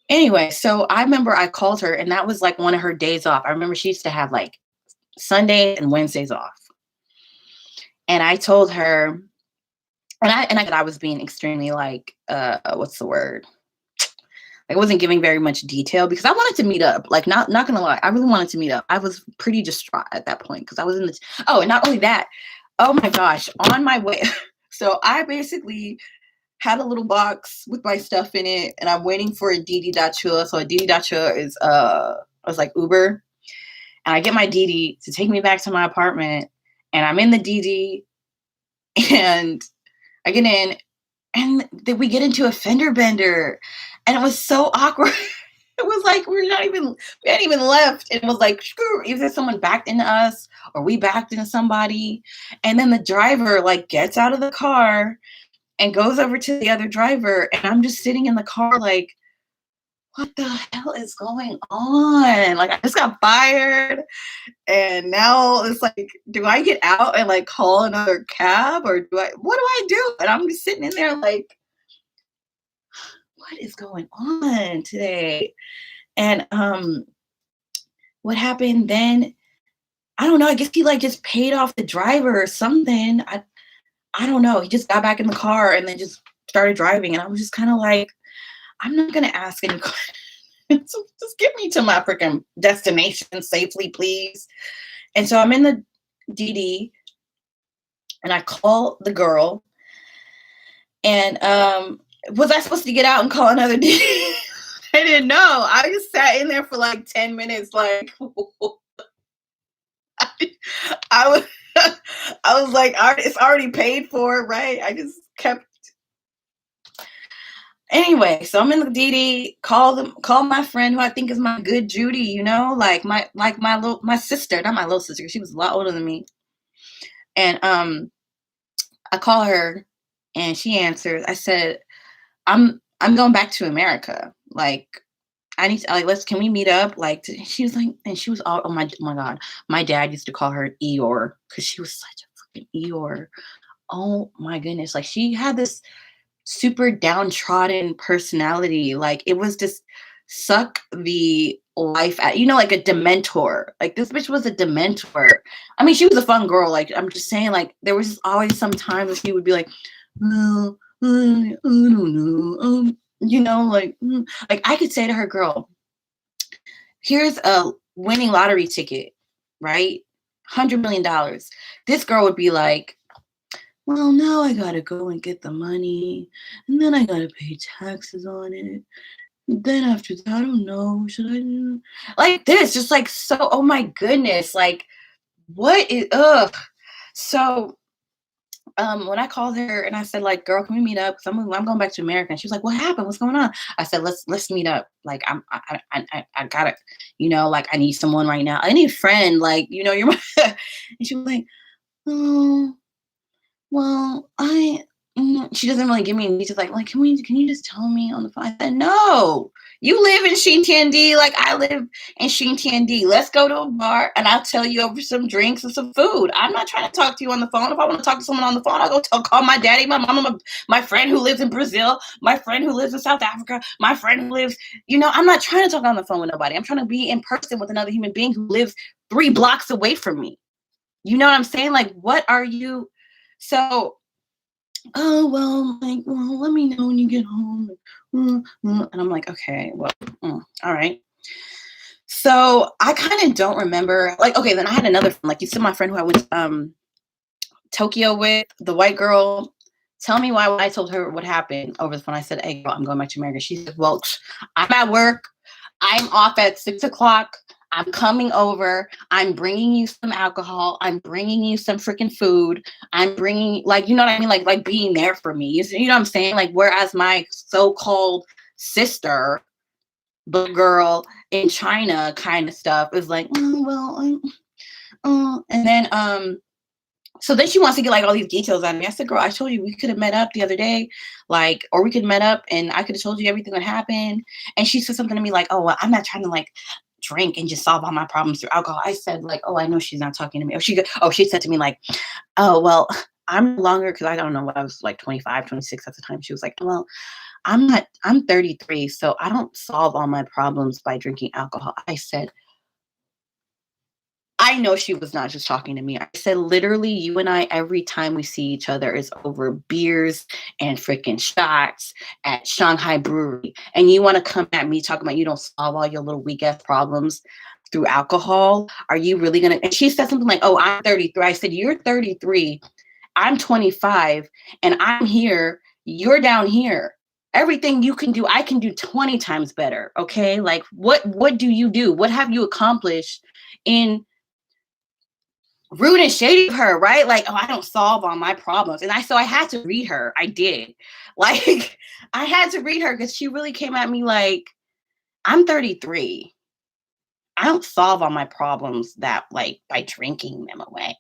Anyway, so I remember I called her, and that was like one of her days off. I remember she used to have like Sunday and Wednesdays off, and I told her, and I thought I was being extremely like, what's the word? I wasn't giving very much detail because I wanted to meet up. Like, not gonna lie, I really wanted to meet up. I was pretty distraught at that point because I was in the. Oh, and not only that, oh my gosh, on my way. So I basically had a little box with my stuff in it, and I'm waiting for a Didi Dacia. So a Didi Dacia is was like Uber, and I get my Didi to take me back to my apartment, and I'm in the Didi, and I get in, and then we get into a fender bender, and it was so awkward. It was like we hadn't even left. It was like, screw, either someone backed into us or we backed into somebody. And then the driver like gets out of the car and goes over to the other driver. And I'm just sitting in the car like, what the hell is going on? Like, I just got fired. And now it's like, do I get out and like call another cab, or what do I do? And I'm just sitting in there like, what is going on today? And what happened then? I don't know. I guess he like just paid off the driver or something. I don't know. He just got back in the car and then just started driving. And I was just kind of like, I'm not gonna ask any questions. So just get me to my freaking destination safely, please. And so I'm in the DD and I call the girl. And was I supposed to get out and call another DD? I didn't know. I just sat in there for like 10 minutes, like I was I was like, it's already paid for, right? I just kept. Anyway, so I'm in the DD, call my friend who I think is my good Judy, like my sister, not my little sister, she was a lot older than me. And I call her and she answers. I said, I'm going back to America. Like, I need to, like, can we meet up? Like, she was like, and she was all, oh my God. My dad used to call her Eeyore because she was such a fucking Eeyore. Oh my goodness. Like, she had this super downtrodden personality. Like, it was just suck the life at, like a Dementor. Like, this bitch was a Dementor. I mean, she was a fun girl. Like, I'm just saying, like, there was just always some times that she would be like, well, I don't know. Like I could say to her, girl, here's a winning lottery ticket, right? $100 million. This girl would be like, well, now I gotta go and get the money, and then I gotta pay taxes on it. And then after that, I don't know, should I do like this? Just like, so, oh my goodness, like, what is, ugh. So when I called her and I said, like, girl, can we meet up? Because I'm going back to America. And she was like, what happened? What's going on? I said, let's meet up. Like, I gotta, like, I need someone right now. I need a friend. Like, you're my, and she was like, oh, well, she doesn't really give me any details. Like, can you just tell me on the phone? I said, no, you live in Xintiandi. Like, I live in Xintiandi. Let's go to a bar and I'll tell you over some drinks and some food. I'm not trying to talk to you on the phone. If I want to talk to someone on the phone, I'll go call my daddy, my mama, my friend who lives in Brazil, my friend who lives in South Africa, my friend who lives, I'm not trying to talk on the phone with nobody. I'm trying to be in person with another human being who lives 3 blocks away from me. You know what I'm saying? Like, what are you? So, oh, well, like, well, let me know when you get home. And I'm like, okay, well, all right. So I kind of don't remember. Like, okay, then I had another friend, like, you said, my friend who I went to Tokyo with, the white girl. Tell me why when I told her what happened over the phone, I said, hey, girl, I'm going back to America. She said, well, I'm at work. I'm off at 6:00. I'm coming over. I'm bringing you some alcohol. I'm bringing you some freaking food. I'm bringing, like, you know what I mean? Like being there for me. You know what I'm saying? Like, whereas my so-called sister, the girl in China kind of stuff is like, and then, so then she wants to get like all these details out of me. I said, girl, I told you we could have met up the other day, like, or we could have met up and I could have told you everything that happened. And she said something to me like, oh, well, I'm not trying to like drink and just solve all my problems through alcohol. I said like, oh, I know she's not talking to me. She said to me like, oh, well, I'm no longer, because I don't know what I was like 25, 26 at the time. She was like, well, I'm 33, so I don't solve all my problems by drinking alcohol. I said, I know she was not just talking to me. I said, literally, you and I, every time we see each other is over beers and freaking shots at Shanghai Brewery. And you want to come at me talking about you don't solve all your little weak ass problems through alcohol? Are you really going to? And she said something like, oh, I'm 33. I said, you're 33. I'm 25 and I'm here. You're down here. Everything you can do, I can do 20 times better. Okay. Like what do you do? What have you accomplished in rude and shady of her, right? Like, oh, I don't solve all my problems. And so I had to read her. I did. Like, I had to read her because she really came at me like, I'm 33. I don't solve all my problems that like by drinking them away.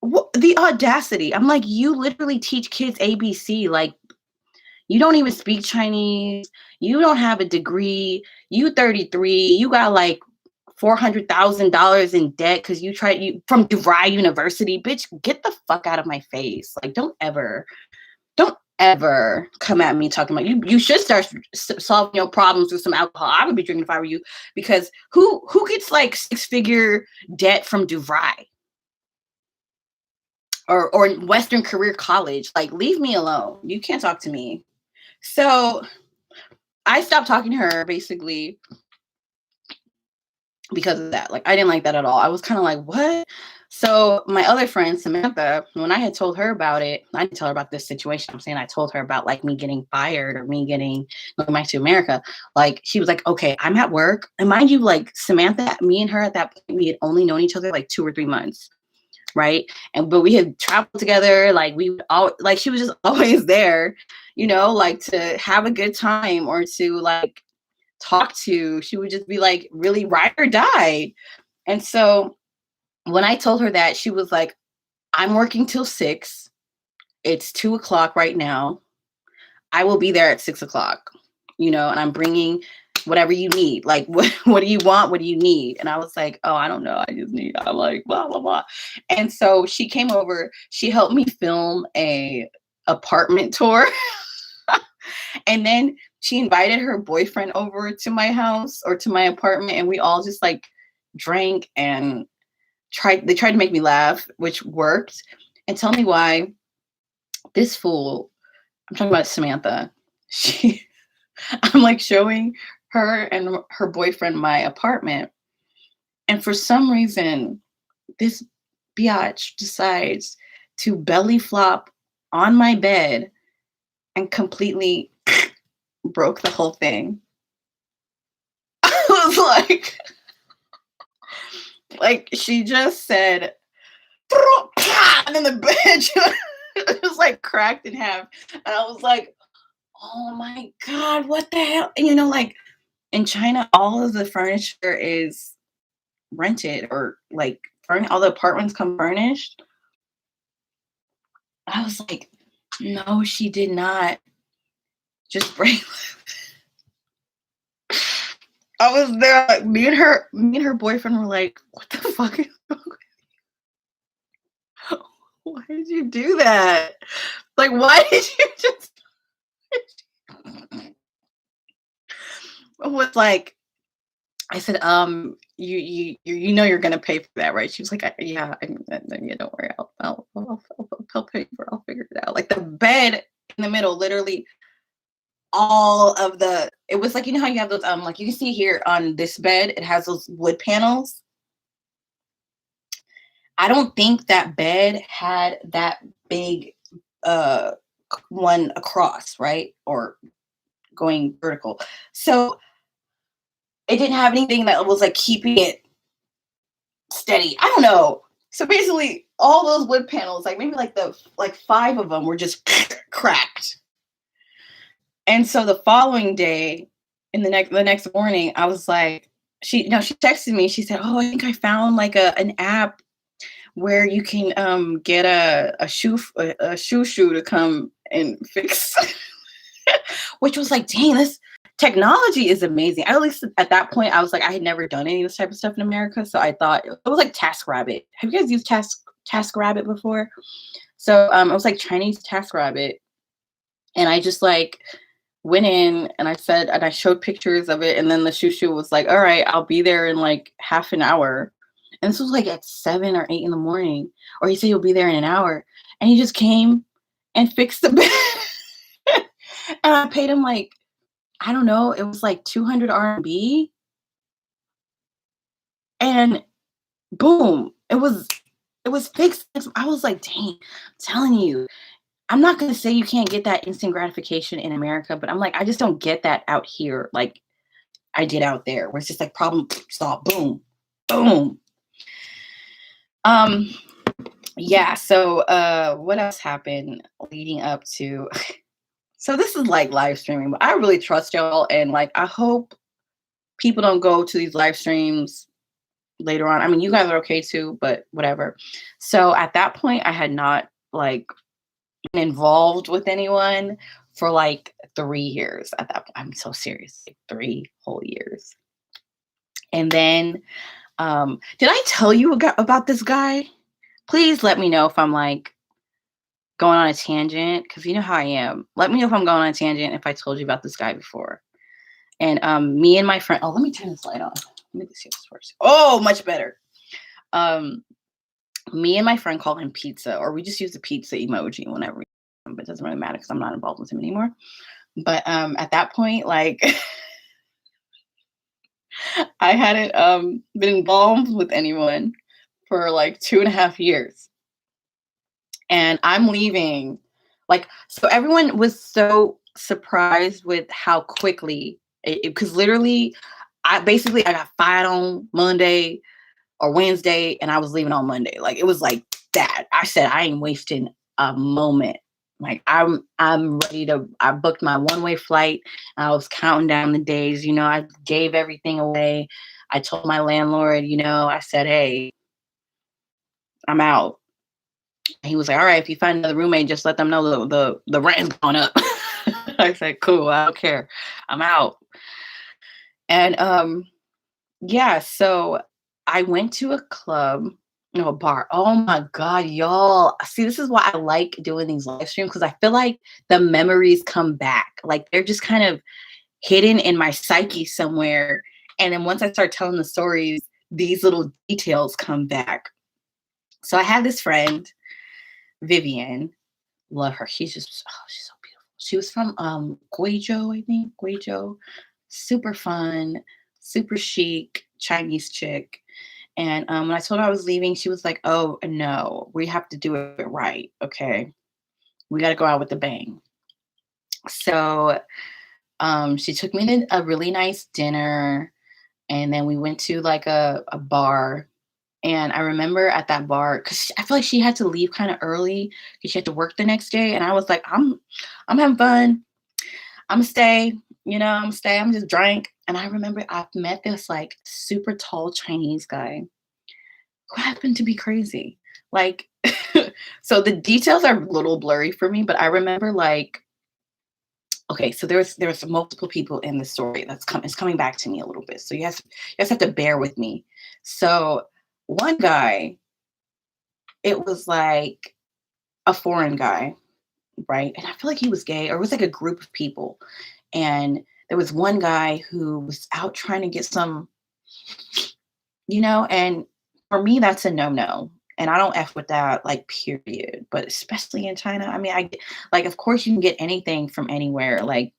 What, the audacity. I'm like, you literally teach kids ABC. Like, you don't even speak Chinese. You don't have a degree. You 33. You got like $400,000 in debt because you from DeVry University. Bitch, get the fuck out of my face. Like, don't ever come at me talking about you should start solving your problems with some alcohol. I would be drinking if I were you, because who gets like 6-figure debt from DeVry or Western Career College? Like, leave me alone. You can't talk to me. So I stopped talking to her basically because of that. Like, I didn't like that at all. I was kind of like, what? So my other friend, Samantha, when I had told her about it, I didn't tell her about this situation. I'm saying I told her about like me getting fired or me going back to America. Like, she was like, okay, I'm at work. And mind you, like Samantha, me and her at that point, we had only known each other like 2 or 3 months. Right. But we had traveled together. Like we would all like, she was just always there, like to have a good time or to like talk to. She would just be like really ride or die. And so when I told her that, she was like, I'm working till 6. It's 2:00 right now. I will be there at 6:00, and I'm bringing whatever you need. Like, what do you want? What do you need? And I was like, oh, I don't know. I'm like, blah, blah, blah. And so she came over, she helped me film a apartment tour. And then she invited her boyfriend over to my house or to my apartment. And we all just like drank and they tried to make me laugh, which worked. And tell me why this fool, I'm talking about Samantha, I'm like showing her and her boyfriend my apartment. And for some reason, this biatch decides to belly flop on my bed and completely broke the whole thing. I was like she just said, and then the bed just like cracked in half. And I was like, oh my God, what the hell? And like in China, all of the furniture is rented or like all the apartments come furnished. I was like, no, she did not just break. I was there, like, me and her boyfriend were like, what the fuck is wrong with you? Why did you do that? Like, why did you just was like, I said, you're gonna pay for that, right? She was like, yeah, don't worry, I'll pay for it. I'll figure it out. Like the bed in the middle, literally it was like, how you have those like you can see here on this bed, it has those wood panels. I don't think that bed had that big one across, right? Or going vertical. So it didn't have anything that was like keeping it steady. I don't know. So basically all those wood panels, like maybe like 5 of them were just cracked. And so the following day, the next morning, I was like, she texted me. She said, "Oh, I think I found like an app where you can get a shoe to come and fix," which was like, dang, that's technology is amazing. At least at that point, I was like, I had never done any of this type of stuff in America, so I thought it was like TaskRabbit. Have you guys used TaskRabbit before? So it was like Chinese TaskRabbit, and I just like went in and I said, and I showed pictures of it, and then the shushu was like, "All right, I'll be there in like half an hour," and this was like at 7 or 8 in the morning, or he said he'll be there in an hour, and he just came and fixed the bed, and I paid him like I don't know, it was like 200 RMB, and boom, it was fixed. I was like, dang, I'm telling you, I'm not gonna say you can't get that instant gratification in America, but I'm like, I just don't get that out here like I did out there, where it's just like problem solved, boom, boom. Um, yeah, so what else happened leading up to so this is like live streaming, but I really trust y'all and like I hope people don't go to these live streams later on. I mean, you guys are okay too, but whatever. So at that point, I had not like been involved with anyone for like 3 years at that point. I'm so serious, like 3 whole years. And then, did I tell you about this guy? Please let me know if I'm like going on a tangent because you know how I am. Let me know if I'm going on a tangent if I told you about this guy before. And me and my friend, oh, let me turn this light on. Let me see this first. Oh, much better. Um, Me and my friend call him Pizza, or we just use the pizza emoji whenever, but it doesn't really matter because I'm not involved with him anymore. But at that point, like I hadn't been involved with anyone for like 2.5 years. And I'm leaving. Like, so everyone was so surprised with how quickly because literally I got fired on Monday or Wednesday, and I was leaving on Monday. Like it was like that. I said I ain't wasting a moment. Like I'm ready to. I booked my one-way flight. I was counting down the days. You know, I gave everything away. I told my landlord. You know, I said, "Hey, I'm out." He was like, "All right, if you find another roommate, just let them know the rent's gone up." I said, "Cool, I don't care. I'm out." And yeah, so I went to a club, no, a bar. Oh my God, y'all. See, this is why I like doing these live streams because I feel like the memories come back. Like they're just kind of hidden in my psyche somewhere. And then once I start telling the stories, these little details come back. So I had this friend, Vivian. Love her. She's so beautiful. She was from Guizhou, I think. Guizhou. Super fun, super chic, Chinese chick. And when I told her I was leaving, she was like, "Oh no, we have to do it right. Okay. We gotta go out with a bang." So she took me to a really nice dinner, and then we went to like a bar. And I remember at that bar, because I feel like she had to leave kind of early because she had to work the next day. And I was like, I'm having fun. I'm gonna stay, I'm gonna stay. I'm just drank. And I remember I met this like super tall Chinese guy who happened to be crazy. Like, so the details are a little blurry for me, but I remember like, okay, so there's multiple people in the story it's coming back to me a little bit. So you guys have to bear with me. So one guy, it was like a foreign guy, right? And I feel like he was gay, or it was like a group of people. And there was one guy who was out trying to get some, and for me, that's a no-no. And I don't F with that, like, period. But especially in China, I mean, like, of course, you can get anything from anywhere. Like,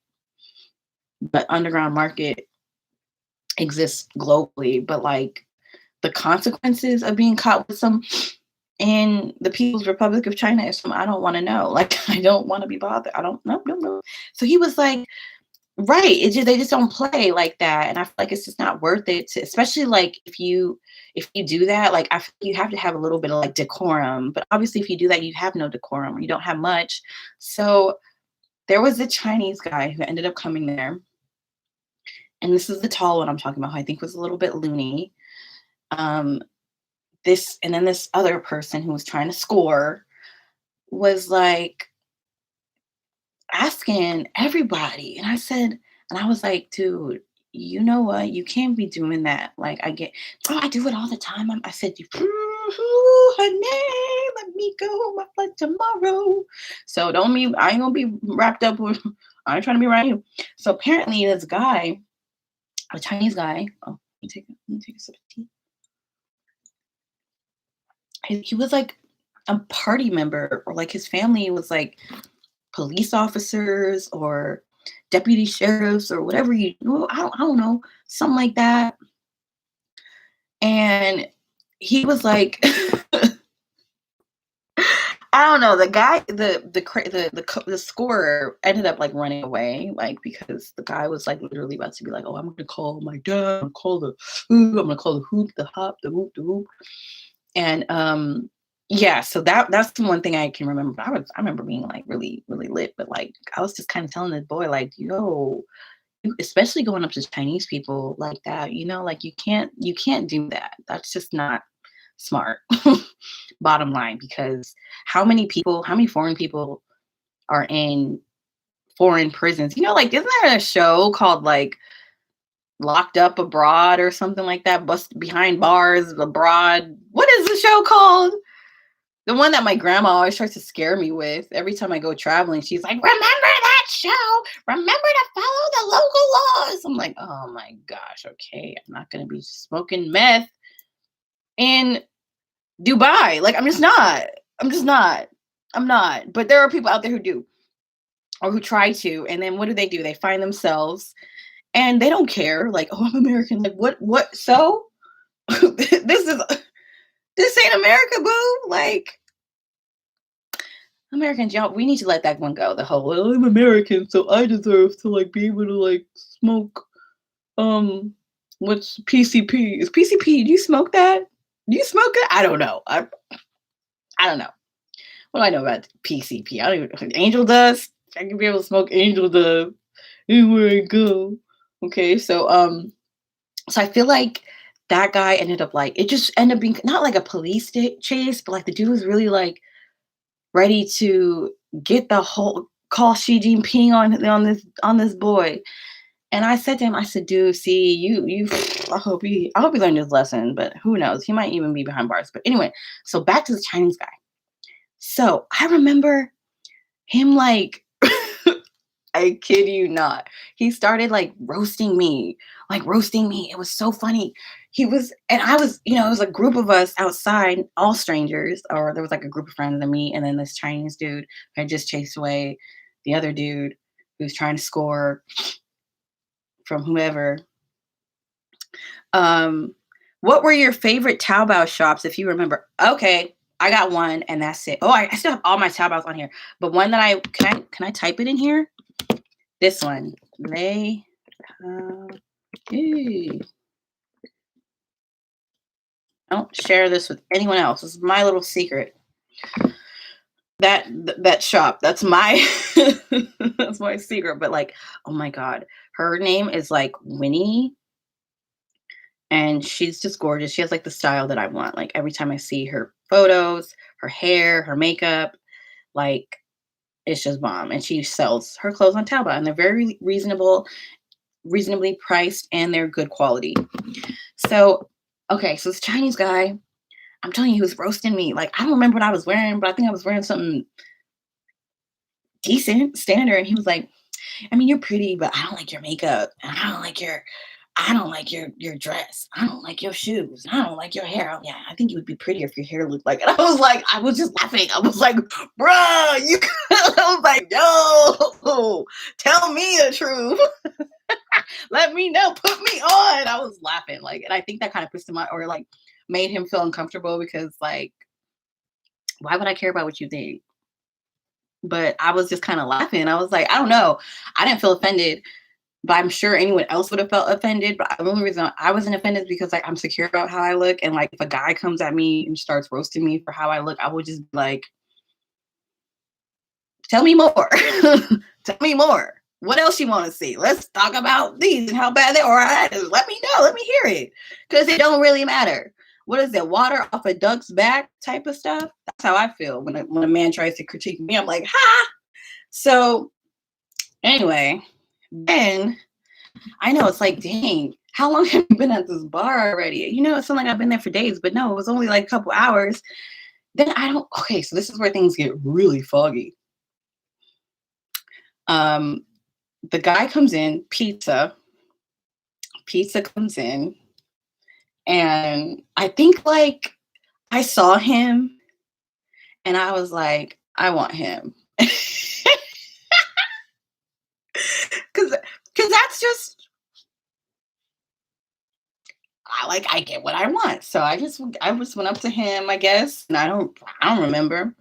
the underground market exists globally, but like, the consequences of being caught with some in the People's Republic of China is something I don't want to know. Like, I don't want to be bothered. I don't, no, no, no. So he was like, right. They just don't play like that. And I feel like it's just not worth it to, especially like if you do that, like I feel you have to have a little bit of like decorum. But obviously if you do that, you have no decorum or you don't have much. So there was a Chinese guy who ended up coming there. And this is the tall one I'm talking about, who I think was a little bit loony. Um, this and then this other person who was trying to score was like asking everybody. And I And I was like, dude, you know what? You can't be doing that. Like, I get, oh, I do it all the time. I said, "Ooh, honey, let me go on my flight tomorrow." So don't be, I ain't gonna be wrapped up with, I ain't trying to be around you. So apparently, this guy, a Chinese guy, oh, let me take a sip of tea. He was like a party member, or like his family was like police officers or deputy sheriffs or whatever you well, I don't know, something like that. And he was like I don't know, the guy the scorer ended up like running away, like because the guy was like literally about to be like, oh, I'm gonna call my dad, I'm gonna call the I'm gonna call the hoop, the hop, the whoop, the whoop. And yeah, so that's the one thing I can remember. I remember being like really, really lit, but like I was just kind of telling the boy, like, yo, especially going up to Chinese people like that, like you can't do that. That's just not smart. Bottom line, because how many foreign people are in foreign prisons? Like isn't there a show called like Locked Up Abroad or something like that? Bust Behind Bars Abroad. What is the show called? The one that my grandma always tries to scare me with every time I go traveling. She's like, remember that show? Remember to follow the local laws. I'm like, oh my gosh, okay. I'm not going to be smoking meth in Dubai. Like, I'm just not. I'm just not. I'm not. But there are people out there who do or who try to. And then what do? They find themselves and they don't care. Like, oh, I'm American. Like, what? So this ain't America, boo. Like, Americans, y'all, we need to let that one go. The whole, well, I'm American, so I deserve to like be able to like smoke. What's PCP? Is PCP? Do you smoke that? Do you smoke it? I don't know. I don't know. What do I know about PCP? I don't even. Angel dust. I can be able to smoke angel dust anywhere I go. Okay, so I feel like that guy ended up like it just ended up being not like a police chase, but like the dude was really like ready to get the whole call Xi Jinping on this boy. And I said to him, I said, dude, see, you I hope he learned his lesson, but who knows? He might even be behind bars. But anyway, so back to the Chinese guy. So I remember him like I kid you not. He started like roasting me. Like roasting me. It was so funny. And I was, it was a group of us outside, all strangers, or there was like a group of friends and me, and then this Chinese dude who had just chased away the other dude who was trying to score from whoever. What were your favorite Taobao shops if you remember? Okay, I got one and that's it. Oh, I still have all my Taobaos on here. But one that can I type it in here? This one. Don't share this with anyone else. This is my little secret. That shop. That's my that's my secret. But like, oh my god, her name is like Winnie, and she's just gorgeous. She has like the style that I want. Like every time I see her photos, her hair, her makeup, like it's just bomb. And she sells her clothes on Taobao, and they're very reasonably priced, and they're good quality. So, okay, so this Chinese guy, I'm telling you, he was roasting me. Like, I don't remember what I was wearing, but I think I was wearing something decent, standard. And he was like, I mean, you're pretty, but I don't like your makeup. And I don't like your dress. I don't like your shoes. I don't like your hair. Oh, yeah, I think you would be prettier if your hair looked like it. I was just laughing. I was like, bruh, I was like, yo, tell me the truth. Let me know. Put me on. I was laughing. Like, and I think that kind of pissed him out or like made him feel uncomfortable because like, why would I care about what you think? But I was just kind of laughing. I was like, I don't know. I didn't feel offended, but I'm sure anyone else would have felt offended. But the only reason I wasn't offended is because like I'm secure about how I look. And like if a guy comes at me and starts roasting me for how I look, I would just be like, tell me more. Tell me more. What else you want to see? Let's talk about these and how bad they are. Let me know. Let me hear it. Because it don't really matter. What is it? Water off a duck's back type of stuff? That's how I feel when a man tries to critique me. I'm like, ha! So anyway, then I know, it's like, dang, how long have you been at this bar already? It's not like I've been there for days, but no, it was only like a couple hours. Then okay, so this is where things get really foggy. Um, the guy comes in, pizza comes in, and I think like I saw him and I was like, I want him. Cause that's just I get what I want. So I just went up to him, I guess, and I don't remember.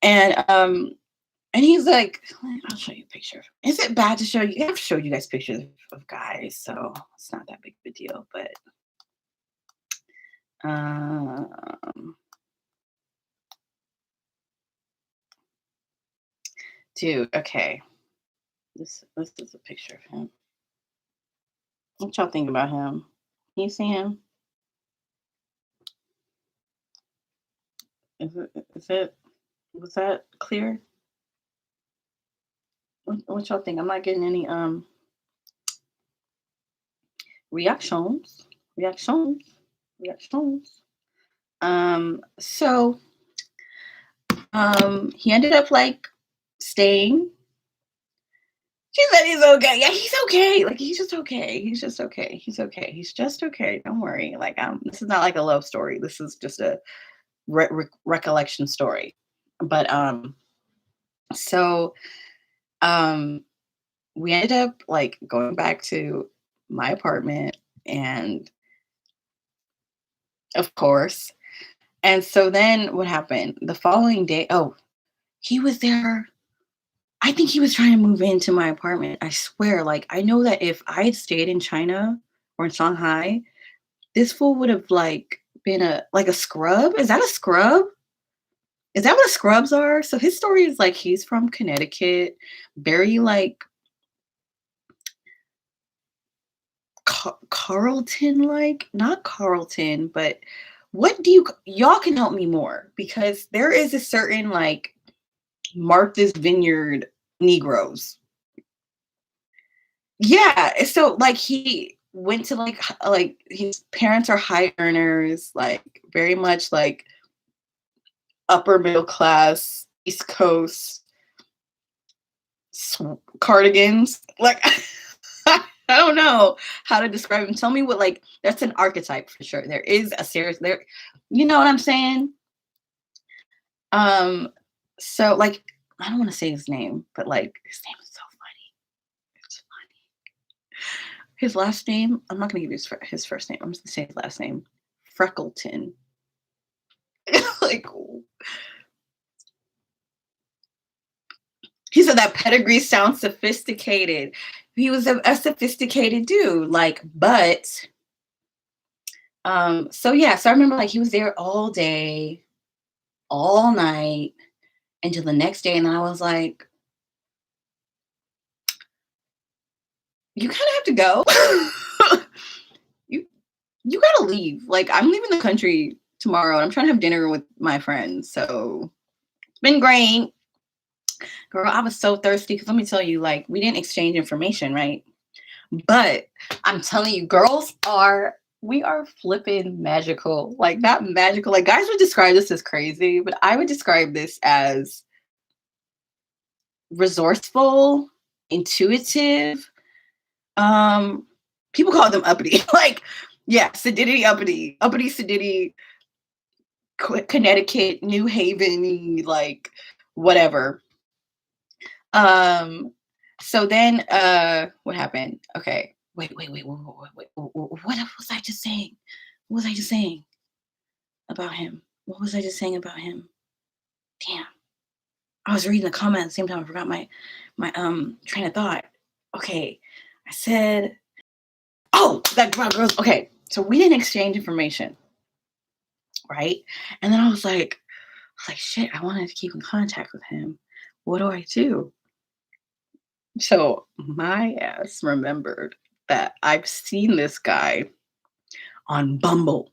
And and he's like, I'll show you a picture. Is it bad to show you? I've showed you guys pictures of guys, so it's not that big of a deal. But um, dude, okay, this is a picture of him. What y'all think about him? Can you see him? Is it was that clear? What y'all think? I'm not getting any reactions. Reactions. Reactions. So he ended up like staying. She said he's okay. Yeah, he's okay. Like he's just okay. He's just okay. He's okay. He's just okay. Don't worry. Like this is not like a love story. This is just a recollection story. But so um we ended up like going back to my apartment, and of course. And so then what happened? The following day, oh, he was there. I think he was trying to move into my apartment. I swear, like I know that if I had stayed in China or in Shanghai, this fool would have like been a scrub. Is that a scrub? Is that what scrubs are? So his story is like he's from Connecticut, very like Carlton, like not Carlton, but what do y'all can help me more, because there is a certain like Martha's Vineyard Negroes. Yeah, so like he went to like his parents are high earners, like very much like upper middle class, East Coast cardigans. Like I don't know how to describe him. Tell me what, like, that's an archetype for sure. There is a serious there. You know what I'm saying? Um, so like I don't want to say his name, but like his name is so funny. It's funny. His last name, I'm not gonna give you his first name. I'm just gonna say his last name. Freckleton. Like he said that pedigree sounds sophisticated. He was a sophisticated dude, like, but so yeah, so I remember like he was there all day, all night until the next day, and I was like, you kind of have to go. you you gotta leave. Like I'm leaving the country tomorrow, and I'm trying to have dinner with my friends. So it's been great. Girl, I was so thirsty because let me tell you, like, we didn't exchange information, right? But I'm telling you, we are flipping magical. Like, not magical. Like, guys would describe this as crazy, but I would describe this as resourceful, intuitive. People call them uppity. Like, yeah, sedity, uppity, sedity, Connecticut, New Haven, like, whatever. Um, so then what happened? Okay. Wait. What was I just saying? What was I just saying about him? What was I just saying about him? Damn. I was reading the comment at the same time. I forgot my train of thought. Okay. I said, oh, that girls. Okay. So we didn't exchange information. Right. And then I was like, shit, I wanted to keep in contact with him. What do I do? So my ass remembered that I've seen this guy on Bumble.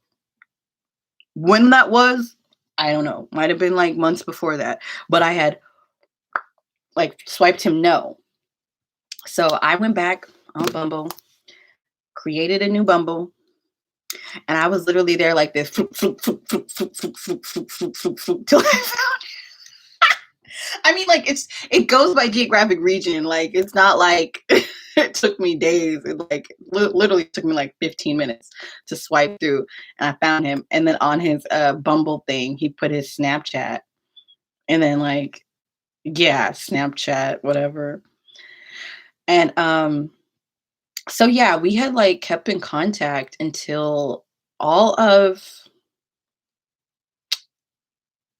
When that was, I don't know. Might have been like months before that. But I had like swiped him no. So I went back on Bumble, created a new Bumble, and I was literally there like this, floop, floop, floop, floop, floop, floop, floop, floop, floop, floop, floop, till I found. I mean, like it goes by geographic region. Like it's not like it took me days. It like literally took me like 15 minutes to swipe through, and I found him. And then on his Bumble thing, he put his Snapchat, and then like yeah, Snapchat, whatever. And so yeah, we had like kept in contact until all of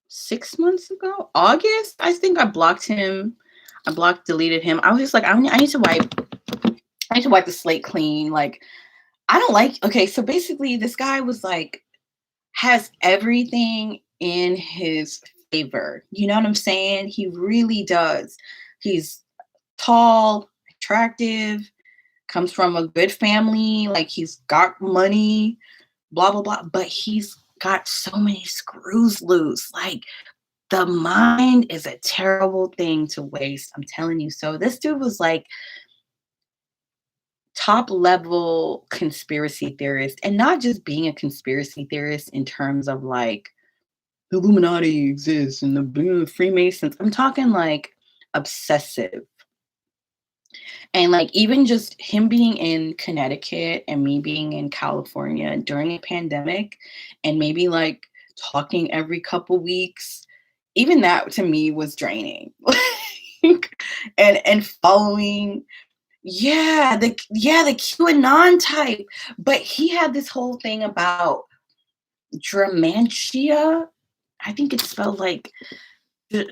6 months ago, August. I think I blocked him. I blocked, deleted him. I was just like, I need to wipe. I need to wipe the slate clean. Like, I don't like. Okay, so basically, this guy was like, has everything in his favor. You know what I'm saying? He really does. He's tall, attractive, comes from a good family. Like, he's got money, blah blah blah. But he's got so many screws loose. Like, the mind is a terrible thing to waste. I'm telling you. So this dude was like top level conspiracy theorist, and not just being a conspiracy theorist in terms of like the Illuminati exists and the Freemasons. I'm talking like obsessive. And like even just him being in Connecticut and me being in California during a pandemic and maybe like talking every couple weeks, even that to me was draining. And following, the QAnon type. But he had this whole thing about Dramantia. I think it's spelled like I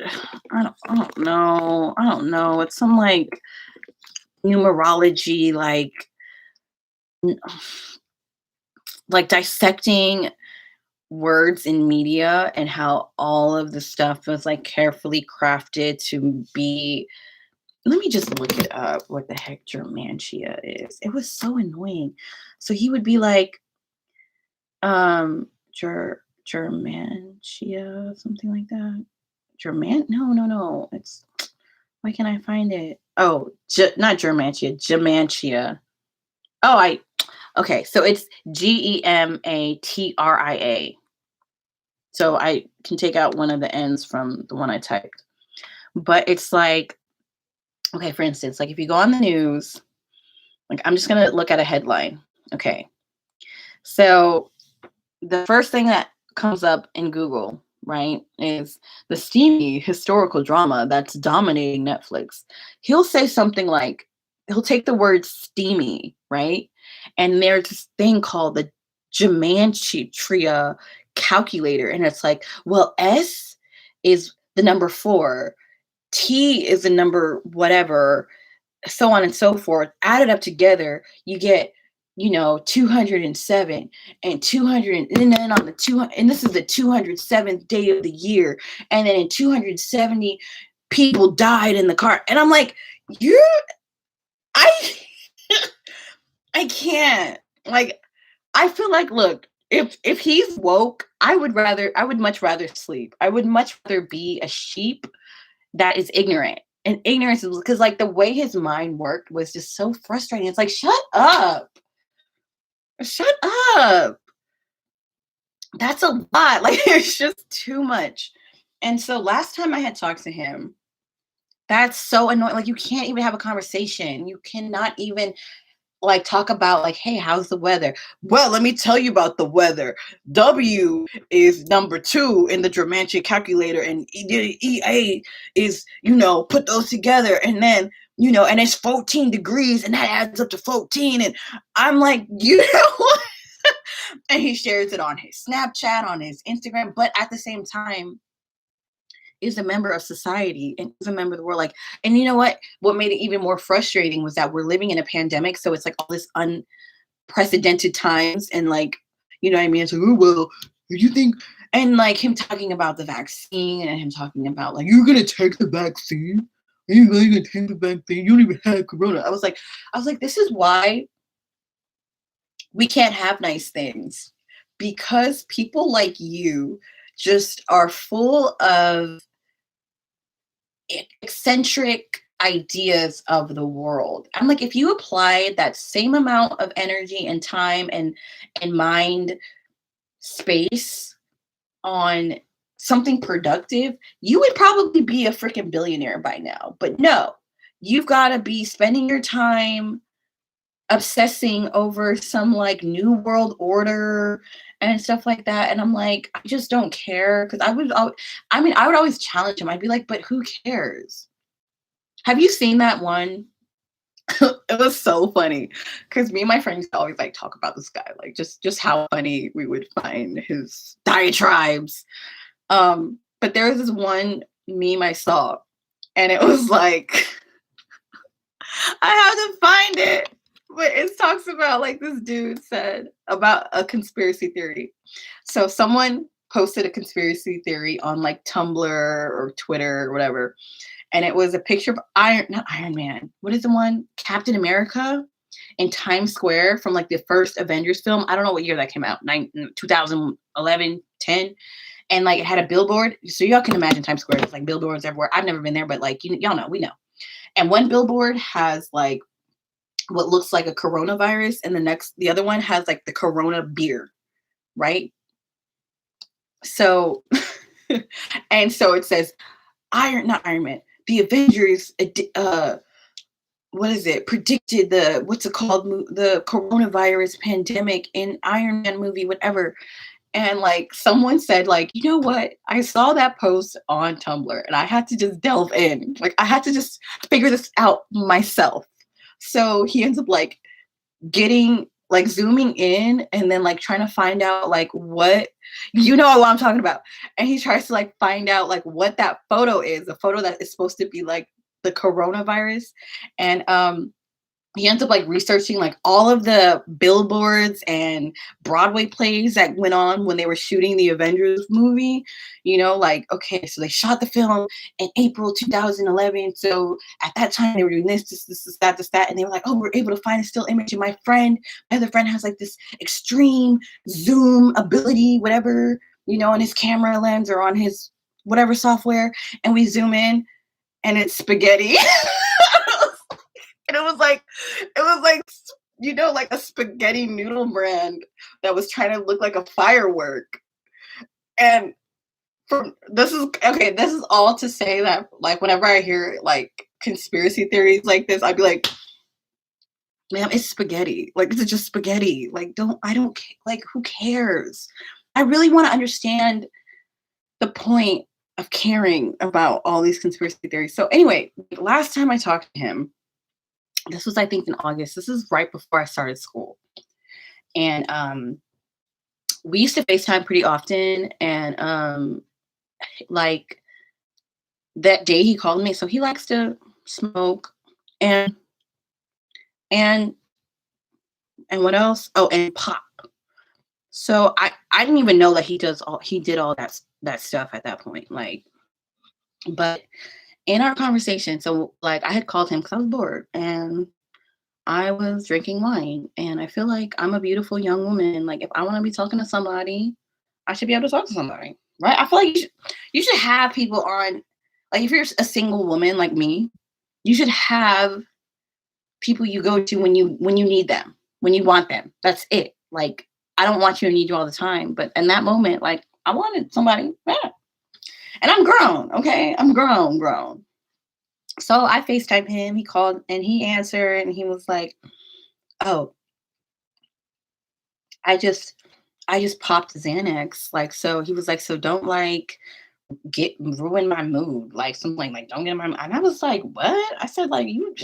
don't know. I don't know. It's some like numerology, like dissecting words in media and how all of the stuff was like carefully crafted to be. Let me just look it up what the heck Germantia is. It was so annoying. So he would be like Germantia, something like that. No, it's, why can't I find it? Oh, not Germantia, Gemantia. Oh, okay, so it's Gematria. So I can take out one of the ends from the one I typed. But it's like, okay, for instance, like if you go on the news, like I'm just gonna look at a headline. Okay. So the first thing that comes up in Google, right, is the steamy historical drama that's dominating Netflix. He'll say something like, he'll take the word steamy, right? And there's this thing called the Gematria calculator. And it's like, well, S is the number 4, T is the number whatever, so on and so forth. Added up together, you get 207 and 200, and then on the 200, and this is the 207th day of the year, and then in 270 people died in the car, and I'm like, I I can't, like, I feel like, look, if he's woke, I would much rather sleep. I would much rather be a sheep that is ignorant. And ignorance is because like the way his mind worked was just so frustrating. It's like, shut up. Shut up. That's a lot. Like it's just too much. And so last time I had talked to him, that's so annoying. Like you can't even have a conversation. You cannot even like talk about like, hey, how's the weather? Well, let me tell you about the weather. W is number 2 in the Germantia calculator, and EA is, put those together, and then and it's 14 degrees, and that adds up to 14. And I'm like, you know what? And he shares it on his Snapchat, on his Instagram, but at the same time is a member of society and is a member of the world. Like, and you know what made it even more frustrating was that we're living in a pandemic. So it's like all this unprecedented times. And like, you know what I mean? It's like, oh, well, you think, and like him talking about the vaccine and him talking about like, you're going to take the vaccine. Are you really going to take the vaccine? You don't even have corona. I was like, this is why we can't have nice things, because people like you just are full of eccentric ideas of the world. I'm like, if you apply that same amount of energy and time and mind space on something productive, you would probably be a freaking billionaire by now. But no, you've got to be spending your time obsessing over some like new world order and stuff like that. And I'm like, I just don't care because I mean, I would always challenge him. I'd be like, but who cares? Have you seen that one? It was so funny because me and my friends always like talk about this guy, like just how funny we would find his diatribes. But there was this one meme I saw, and it was like I have to find it, but it talks about like this dude said about a conspiracy theory. So someone posted a conspiracy theory on like Tumblr or Twitter or whatever, and it was a picture of not Iron Man. What is the one? Captain America in Times Square from like the first Avengers film. I don't know what year that came out, 2011, 10. And like it had a billboard. So y'all can imagine Times Square. There's like billboards everywhere. I've never been there, but like y'all know, we know. And one billboard has like what looks like a coronavirus, and the other one has like the Corona beer, right? So, and so it says not Iron Man. The Avengers, what is it? Predicted what's it called? The coronavirus pandemic in Iron Man movie, whatever. And like someone said, like, you know what? I saw that post on Tumblr and I had to just delve in. Like I had to just figure this out myself. So he ends up like getting like zooming in and then like trying to find out like what what I'm talking about. And he tries to like find out like what that photo is, the photo that is supposed to be like the coronavirus. And he ends up like researching like all of the billboards and Broadway plays that went on when they were shooting the Avengers movie. Like, okay, so they shot the film in April 2011. So at that time they were doing this, that. And they were like, oh, we're able to find a still image. And my other friend has like this extreme zoom ability, whatever, on his camera lens or on his whatever software. And we zoom in and it's spaghetti. And it was like, like a spaghetti noodle brand that was trying to look like a firework. And this is all to say that like whenever I hear like conspiracy theories like this, I'd be like, ma'am, it's spaghetti. Like, it's just spaghetti. Like, who cares? I really want to understand the point of caring about all these conspiracy theories. So anyway, last time I talked to him, this was, I think, in August. This is right before I started school. And we used to FaceTime pretty often. And like that day he called me. So he likes to smoke and what else? Oh, and pop. So I didn't even know that he did all that stuff at that point. Like, but in our conversation, so like I had called him because I was bored and I was drinking wine, and I feel like I'm a beautiful young woman. Like if I want to be talking to somebody, I should be able to talk to somebody, right? I feel like you should have people on. Like if you're a single woman like me, you should have people you go to when you need them, when you want them. That's it. Like I don't want you to need you all the time, but in that moment, like I wanted somebody. Yeah. And I'm grown, okay? I'm grown. So I FaceTimed him. He called and he answered and he was like, oh, I just popped Xanax. Like, so he was like, so don't like ruin my mood. Like something like don't get in my mood. And I was like, what? I said, like, you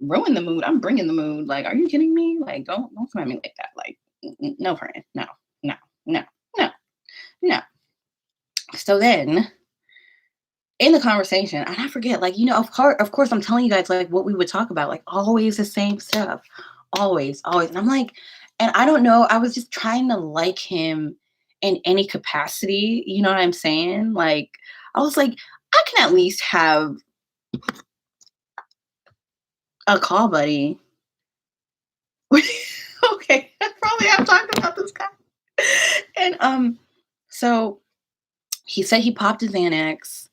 ruin the mood. I'm bringing the mood. Like, are you kidding me? Like, don't come at me like that. Like, no, friend. No. So then in the conversation, and I forget, like, of course, I'm telling you guys, like, what we would talk about, like, always the same stuff, always. And I'm like, and I don't know, I was just trying to like him in any capacity. You know what I'm saying? Like, I was like, I can at least have a call buddy. Okay, probably I'm talking about this guy. And so he said he popped his Xanax.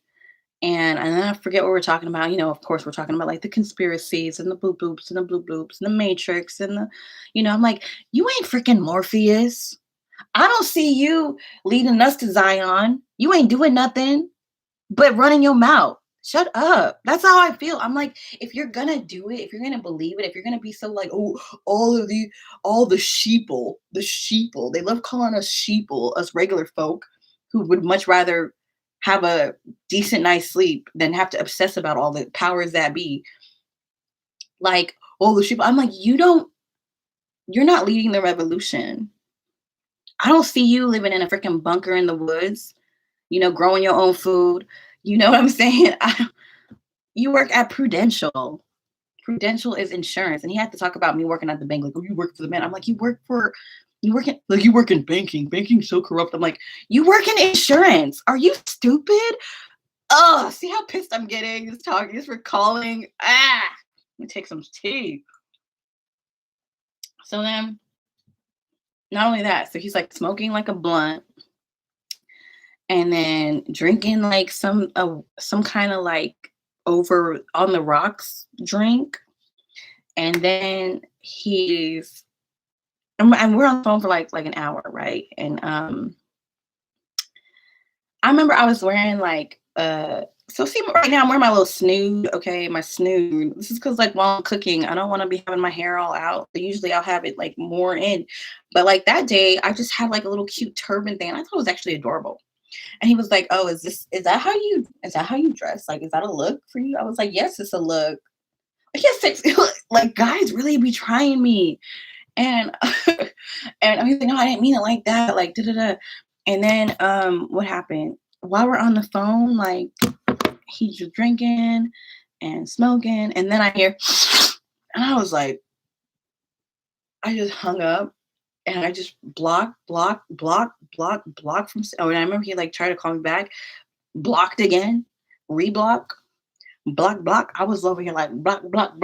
And then I forget what we're talking about. You know, of course, we're talking about like the conspiracies and the boop boops and the bloop bloops and the Matrix and I'm like, you ain't freaking Morpheus. I don't see you leading us to Zion. You ain't doing nothing but running your mouth. Shut up. That's how I feel. I'm like, if you're gonna do it, if you're gonna believe it, if you're gonna be so like, oh, all the sheeple, they love calling us sheeple, us regular folk who would much rather have a decent night's sleep than have to obsess about all the powers that be. Like, all the sheeple. I'm like, you're not leading the revolution. I don't see you living in a freaking bunker in the woods, growing your own food. You know what I'm saying? You work at Prudential. Prudential is insurance. And he had to talk about me working at the bank. Like, oh, you work for the man. I'm like, you work in banking. Banking's so corrupt. I'm like, you work in insurance. Are you stupid? Oh, see how pissed I'm getting? Just recalling. Let me take some tea. So then, not only that, so he's like smoking like a blunt and then drinking like some kind of like over on the rocks drink. And then and we're on the phone for like an hour, right? And I remember I was wearing like so see right now I'm wearing my little snood, okay, my snood. This is because like while I'm cooking, I don't want to be having my hair all out. Usually I'll have it like more in, but like that day I just had like a little cute turban thing. And I thought it was actually adorable. And he was like, "Oh, is that how you dress? Like, is that a look for you?" I was like, "Yes, it's a look." Like, yes, like guys really be trying me. And and he's like, "No, I didn't mean it like that." Like, da da da. And then what happened? While we're on the phone, like he's just drinking and smoking, and then I hear, and I was like, I just hung up, and I just block from. Oh, and I remember he like tried to call me back, blocked again, reblock, block. I was over here like block, block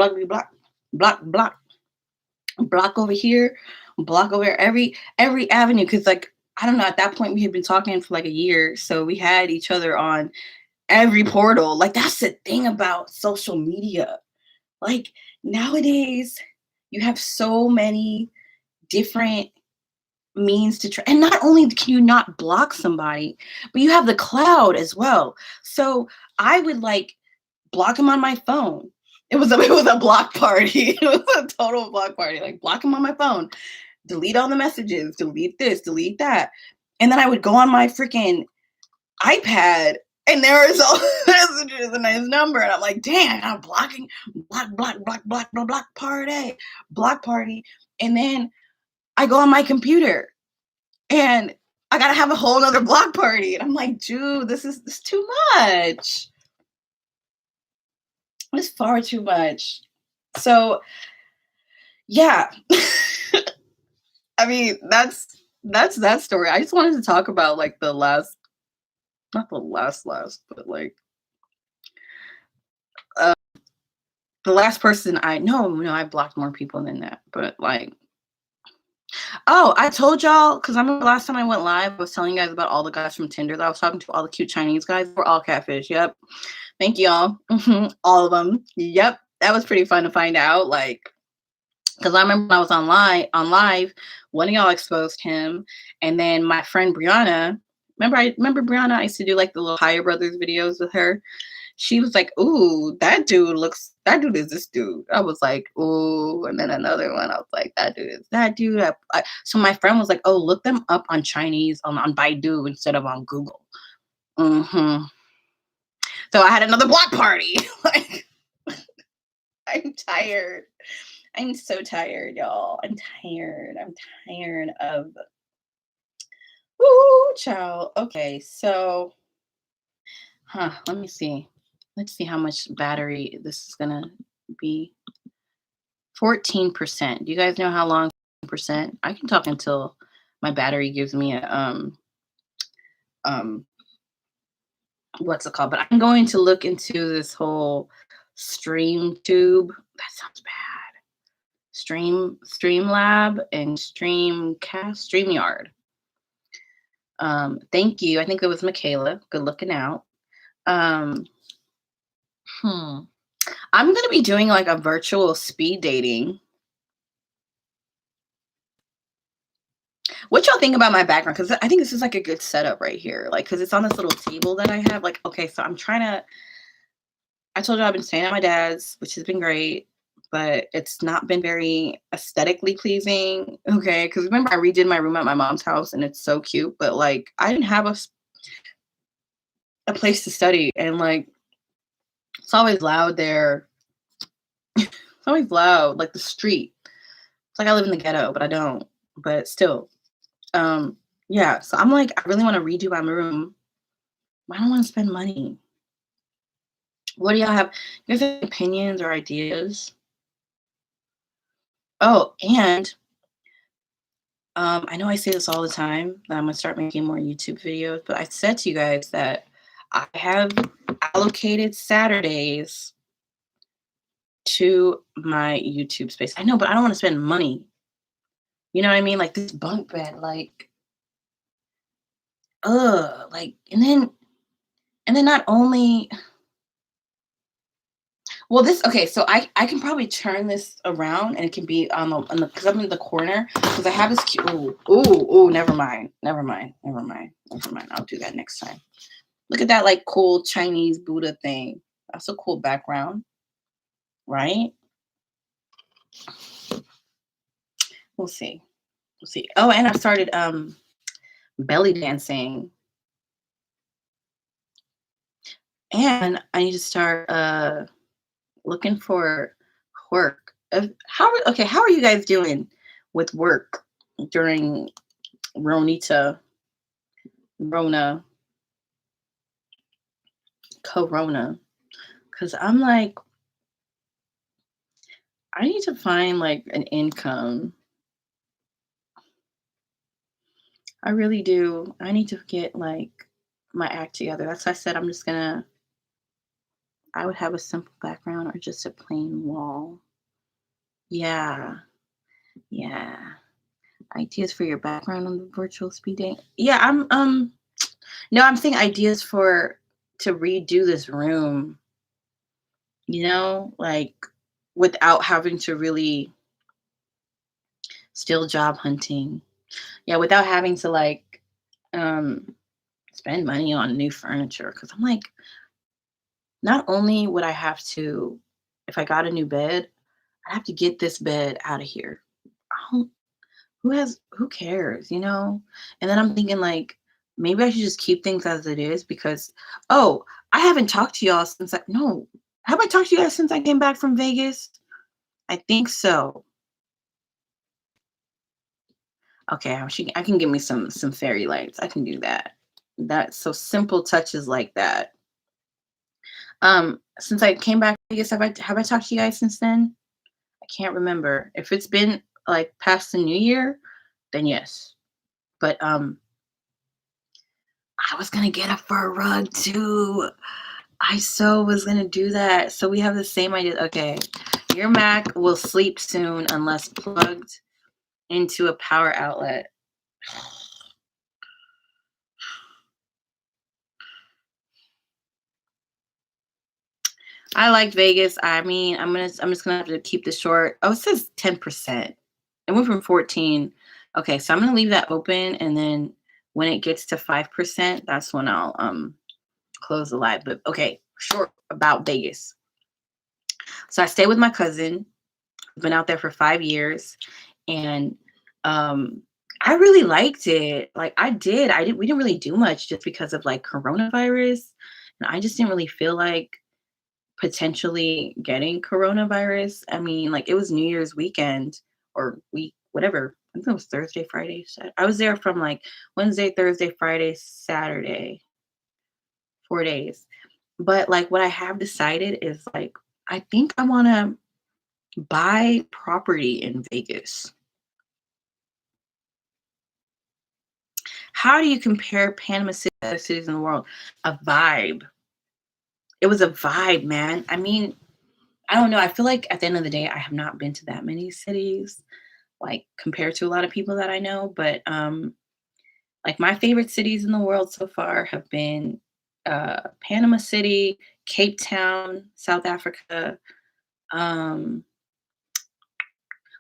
over here, block over here, every avenue. Cause like, I don't know, at that point we had been talking for like a year. So we had each other on every portal. Like that's the thing about social media. Like nowadays you have so many different means to try. And not only can you not block somebody, but you have the cloud as well. So I would like block him on my phone. It was a block party. It was a total block party. Like block him on my phone, delete all the messages, delete this, delete that. And then I would go on my freaking iPad and there is all messages and his number. And I'm like, dang, I'm blocking, block party. And then I go on my computer and I gotta have a whole other block party. And I'm like, dude, this is too much. It's far too much. So yeah. I mean, that's that story. I just wanted to talk about like not the last, but like uh, the last person I know, I blocked more people than that. But like, oh, I told y'all because I remember last time I went live, I was telling you guys about all the guys from Tinder that I was talking to, all the cute Chinese guys. We're all catfish. Yep. Thank y'all. All of them. Yep. That was pretty fun to find out. Like, because I remember when I was on live, one of y'all exposed him, and then my friend Brianna. Remember Brianna? I used to do like the little Higher Brothers videos with her. She was like, "Ooh, that dude is this dude." I was like, "Ooh," and then another one. I was like, "That dude is that dude." So my friend was like, "Oh, look them up on Chinese on Baidu instead of on Google." Mm-hmm. So I had another block party. Like, I'm tired. I'm so tired, y'all. I'm tired. I'm tired of. Woo, child. Okay, so, let me see. Let's see how much battery this is gonna be. 14%. Do you guys know how long percent? I can talk until my battery gives me a um what's it called? But I'm going to look into this whole stream tube. That sounds bad. Streamlab and StreamYard. Thank you. I think it was Michaela. Good looking out. Hmm. I'm gonna be doing like a virtual speed dating. What y'all think about my background? Because I think this is like a good setup right here. Like, because it's on this little table that I have. Like, okay, so I'm trying to. I told you I've been staying at my dad's, which has been great, but it's not been very aesthetically pleasing. Okay, because remember I redid my room at my mom's house, and it's so cute. But like, I didn't have a place to study, and like, it's always loud there. It's always loud, like the street. It's like I live in the ghetto, but I don't. But still, um, yeah. So I'm like, I really want to redo my room. I don't want to spend money. What do y'all have? You guys have opinions or ideas? Oh, and I know I say this all the time that I'm gonna start making more YouTube videos, but I said to you guys that I have allocated Saturdays to my YouTube space. I know, but I don't want to spend money. You know what I mean? Like this bunk bed, like, like, and then not only, well, this okay. So I can probably turn this around and it can be on the because I'm in the corner because I have this cute. Ooh. Never mind. Never mind. Never mind. Never mind. I'll do that next time. Look at that like cool Chinese Buddha thing. That's a cool background, right? We'll see. We'll see. Oh, and I started belly dancing, and I need to start looking for work. How are you guys doing with work during Ronita Rona Corona? Because I'm like, I need to find like an income. I really do. I need to get like my act together. That's why I said I'm just gonna. I would have a simple background or just a plain wall. Yeah, yeah. Ideas for your background on the virtual speed date. Yeah, I'm no, I'm saying ideas for to redo this room, like without having to really still job hunting. Yeah, without having to like um spend money on new furniture. Cause I'm like, not only would I have to, if I got a new bed, I have to get this bed out of here. I don't, who cares, And then I'm thinking like maybe I should just keep things as it is because I haven't talked to y'all since I no. Have I talked to you guys since I came back from Vegas? I think so. Okay, I can give me some fairy lights. I can do that. That's so simple touches like that. Since I came back, I guess have I talked to you guys since then? I can't remember. If it's been like past the new year, then yes. But I was gonna get a fur rug too. I so was gonna do that. So we have the same idea. Okay. Your Mac will sleep soon unless plugged into a power outlet. I like Vegas. I mean, I'm just gonna have to keep this short. Oh, it says 10%. It went from 14. Okay, so I'm gonna leave that open and then when it gets to 5%, that's when I'll close the live. But okay, short about Vegas. So I stayed with my cousin. I've been out there for 5 years and um I really liked it. Like we didn't really do much just because of like coronavirus. And I just didn't really feel like potentially getting coronavirus. I mean, like it was New Year's weekend or week, whatever. I think it was Thursday, Friday. I was there from like Wednesday, Thursday, Friday, Saturday, 4 days. But like what I have decided is like, I think I want to buy property in Vegas. How do you compare Panama City to other cities in the world? A vibe. It was a vibe, man. I mean, I don't know. I feel like at the end of the day, I have not been to that many cities, like compared to a lot of people that I know. But like my favorite cities in the world so far have been Panama City, Cape Town, South Africa, um,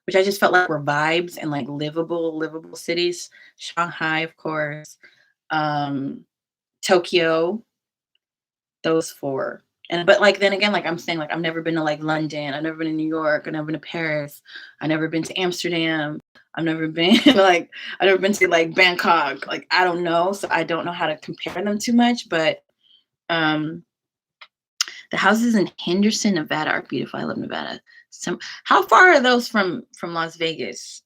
which I just felt like were vibes and like livable cities. Shanghai, of course, um, Tokyo, those four. And but like then again, like I'm saying, like I've never been to like London, I've never been to New York, I've never been to Paris, I've never been to Amsterdam, I've never been like I've never been to like Bangkok. Like I don't know. So I don't know how to compare them too much. But um the houses in Henderson, Nevada are beautiful. I love Nevada. Some how far are those from Las Vegas?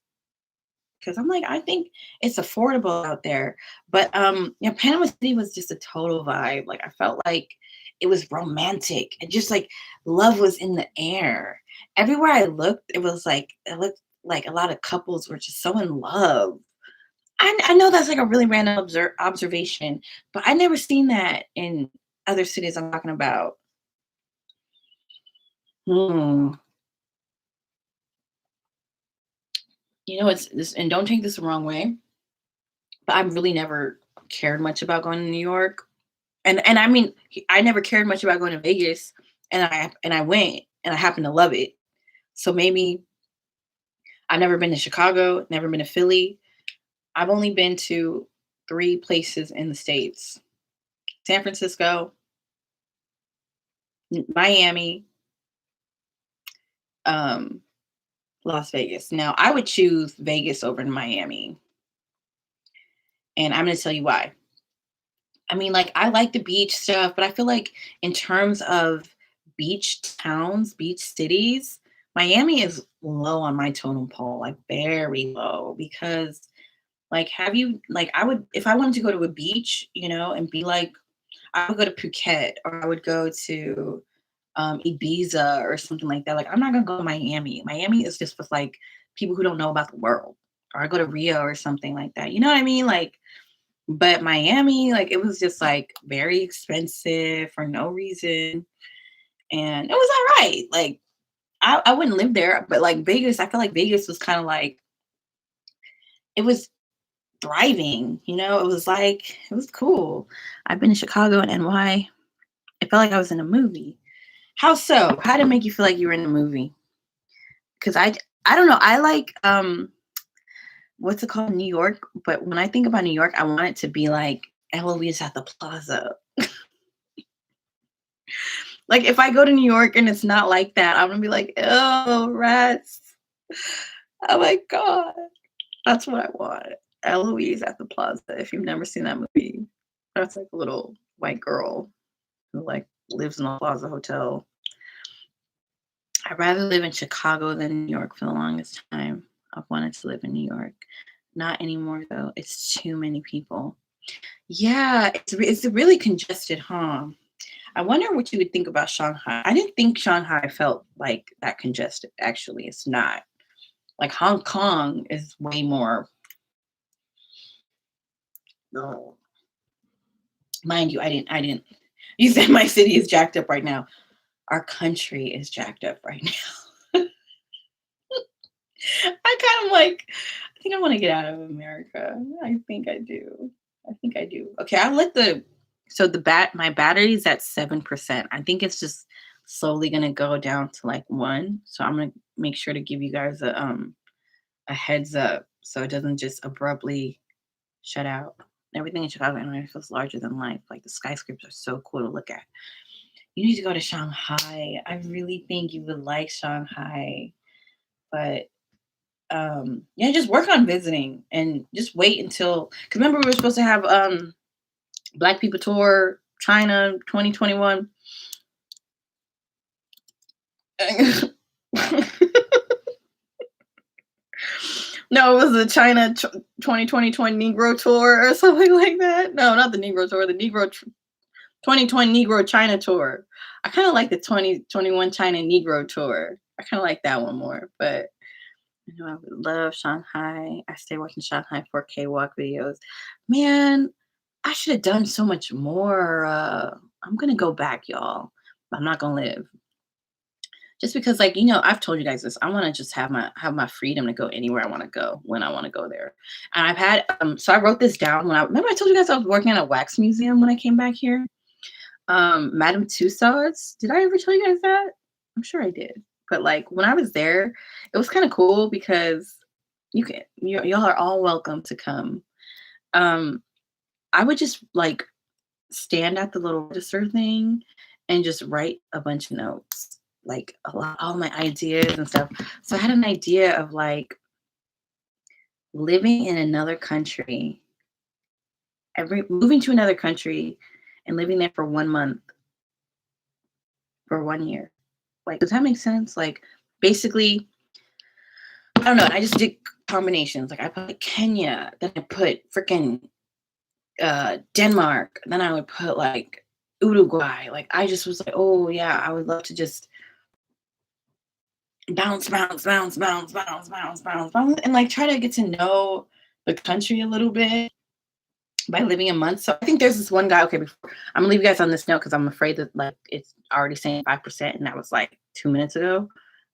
Because I'm like, I think it's affordable out there. But Panama City was just a total vibe. Like I felt like it was romantic and just like love was in the air. Everywhere I looked, it looked like a lot of couples were just so in love. I know that's like a really random observation, but I never seen that in other cities I'm talking about. Hmm. It's this, and don't take this the wrong way, but I've really never cared much about going to New York. And I mean, I never cared much about going to Vegas, and I went, and I happened to love it. So maybe I've never been to Chicago, never been to Philly. I've only been to three places in the States: San Francisco, Miami, um, Las Vegas. Now, I would choose Vegas over Miami, and I'm going to tell you why. I mean, like, I like the beach stuff, but I feel like in terms of beach towns, beach cities, Miami is low on my totem pole, like very low. Because, like, have you, like, I would, if I wanted to go to a beach, and be like, I would go to Phuket, or I would go to Ibiza or something like that. Like, I'm not gonna go to Miami. Miami is just for like people who don't know about the world. Or I go to Rio or something like that. You know what I mean? Like, but Miami, like, it was just like very expensive for no reason, and it was all right. Like, I wouldn't live there, but like Vegas, I feel like Vegas was kind of like it was thriving. It was like it was cool. I've been to Chicago and NY. It felt like I was in a movie. How so? How did it make you feel like you were in a movie? Because I don't know. I like what's it called, New York. But when I think about New York, I want it to be like Eloise at the Plaza. Like if I go to New York and it's not like that, I'm gonna be like, oh, rats. Oh my god, that's what I want. Eloise at the Plaza. If you've never seen that movie, that's like a little white girl who like lives in a Plaza hotel. I'd rather live in Chicago than New York for the longest time. I've wanted to live in New York. Not anymore though. It's too many people. Yeah, it's really congested, huh? I wonder what you would think about Shanghai. I didn't think Shanghai felt like that congested. Actually, it's not. Like Hong Kong is way more. No, mind you, I didn't. You said my city is jacked up right now. Our country is jacked up right now. I kind of like. I think I want to get out of America. I think I do. I think I do. Okay, I let the. So my battery's at 7%. I think it's just slowly gonna go down to like 1. So I'm gonna make sure to give you guys a heads up so it doesn't just abruptly shut out. Everything in Chicago anyway feels larger than life. Like the skyscrapers are so cool to look at. You need to go to Shanghai. I really think you would like Shanghai. But yeah, just work on visiting and just wait until, because remember we were supposed to have Black People Tour China 2021. No, it was the China 2020 Negro Tour or something like that. No, not the Negro Tour, the Negro 2020 Negro China Tour. I kind of like the 2021 China Negro Tour. I kind of like that one more, but I would love Shanghai. I stay watching Shanghai 4K walk videos. Man, I should have done so much more. I'm gonna go back, y'all. I'm not gonna live. Just because, like, I've told you guys this. I want to just have my freedom to go anywhere I want to go when I want to go there. And I've had so I wrote this down when I remember I told you guys I was working at a wax museum when I came back here. Madame Tussauds. Did I ever tell you guys that? I'm sure I did. But like when I was there, it was kind of cool because y'all are all welcome to come. Um, I would just like stand at the little register thing and just write a bunch of notes, like all my ideas and stuff. So I had an idea of like living in another country, moving to another country and living there for 1 month for 1 year. Like, does that make sense? Like, basically, I don't know. I just did combinations. Like, I put like, Kenya, then I put freaking Denmark, then I would put like Uruguay. Like, I just was like, oh yeah, I would love to just bounce, bounce, bounce, bounce, bounce, bounce, bounce, bounce, and like try to get to know the country a little bit by living a month. So I think there's this one guy. Okay, I'm gonna leave you guys on this note because I'm afraid that like it's already saying 5%, and that was like 2 minutes ago.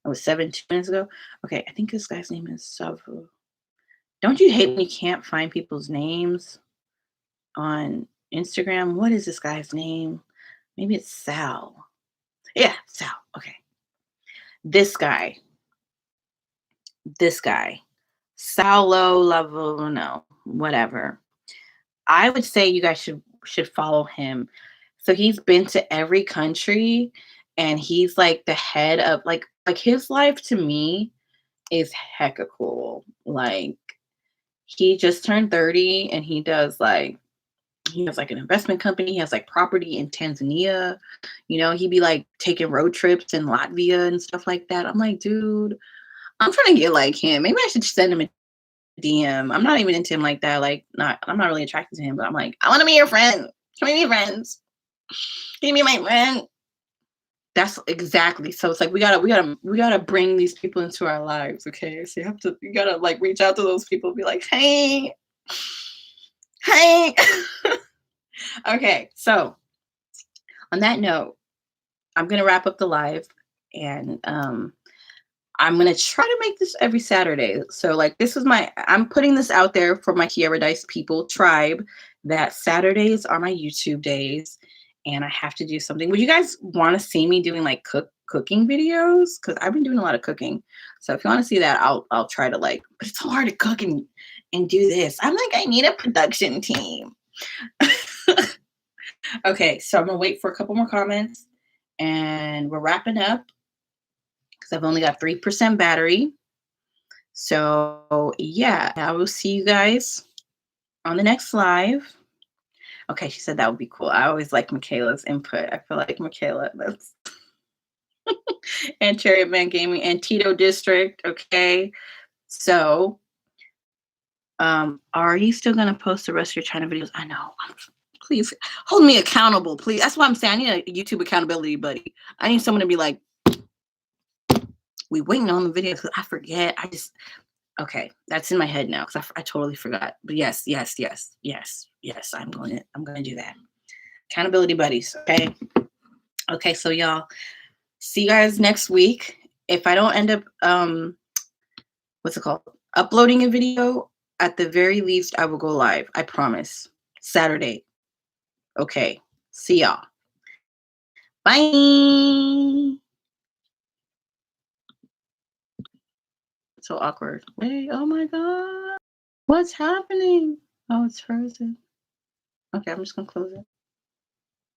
It was 2 minutes ago. Okay, I think this guy's name is Savu. Don't you hate when you can't find people's names on Instagram? What is this guy's name? Maybe it's Sal. Yeah, Sal. Okay. This guy. Saulo Lavuno, whatever. I would say you guys should follow him. So he's been to every country and he's like the head of like his life to me is hecka cool. Like he just turned 30 and he has like an investment company. He has like property in Tanzania. You know, he'd be like taking road trips in Latvia and stuff like that. I'm like, dude, I'm trying to get like him. Maybe I should send him a DM. I'm not even into him like that. I'm not really attracted to him, but I'm like, I want to be your friend. Can we be friends? Can you be my friend? That's exactly. So it's like we gotta bring these people into our lives. Okay. So you gotta like reach out to those people and be like, hey, hey. Okay. So on that note, I'm gonna wrap up the live and I'm gonna try to make this every Saturday. So like I'm putting this out there for my Kiara Dice people tribe that Saturdays are my YouTube days and I have to do something. Would you guys want to see me doing like cooking videos? Because I've been doing a lot of cooking. So if you want to see that, I'll try to like, but it's so hard to cook and do this. I'm like, I need a production team. Okay, so I'm gonna wait for a couple more comments and we're wrapping up because I've only got 3% battery. So yeah, I will see you guys on the next live. Okay, she said that would be cool. I always like Michaela's input. I feel like Michaela, that's and Chariot Man Gaming and Tito District. Okay. So are you still gonna post the rest of your China videos? I know. Please hold me accountable, please. That's why I'm saying I need a YouTube accountability buddy. I need someone to be like, we waiting on the videos because I forget. Okay, that's in my head now because I totally forgot. But yes, I'm gonna do that. Accountability buddies. Okay, so y'all see you guys next week. If I don't end up what's it called? Uploading a video, at the very least, I will go live. I promise. Saturday. Okay. See y'all. Bye. So awkward. Wait, oh my God. What's happening? Oh, it's frozen. Okay, I'm just gonna close it.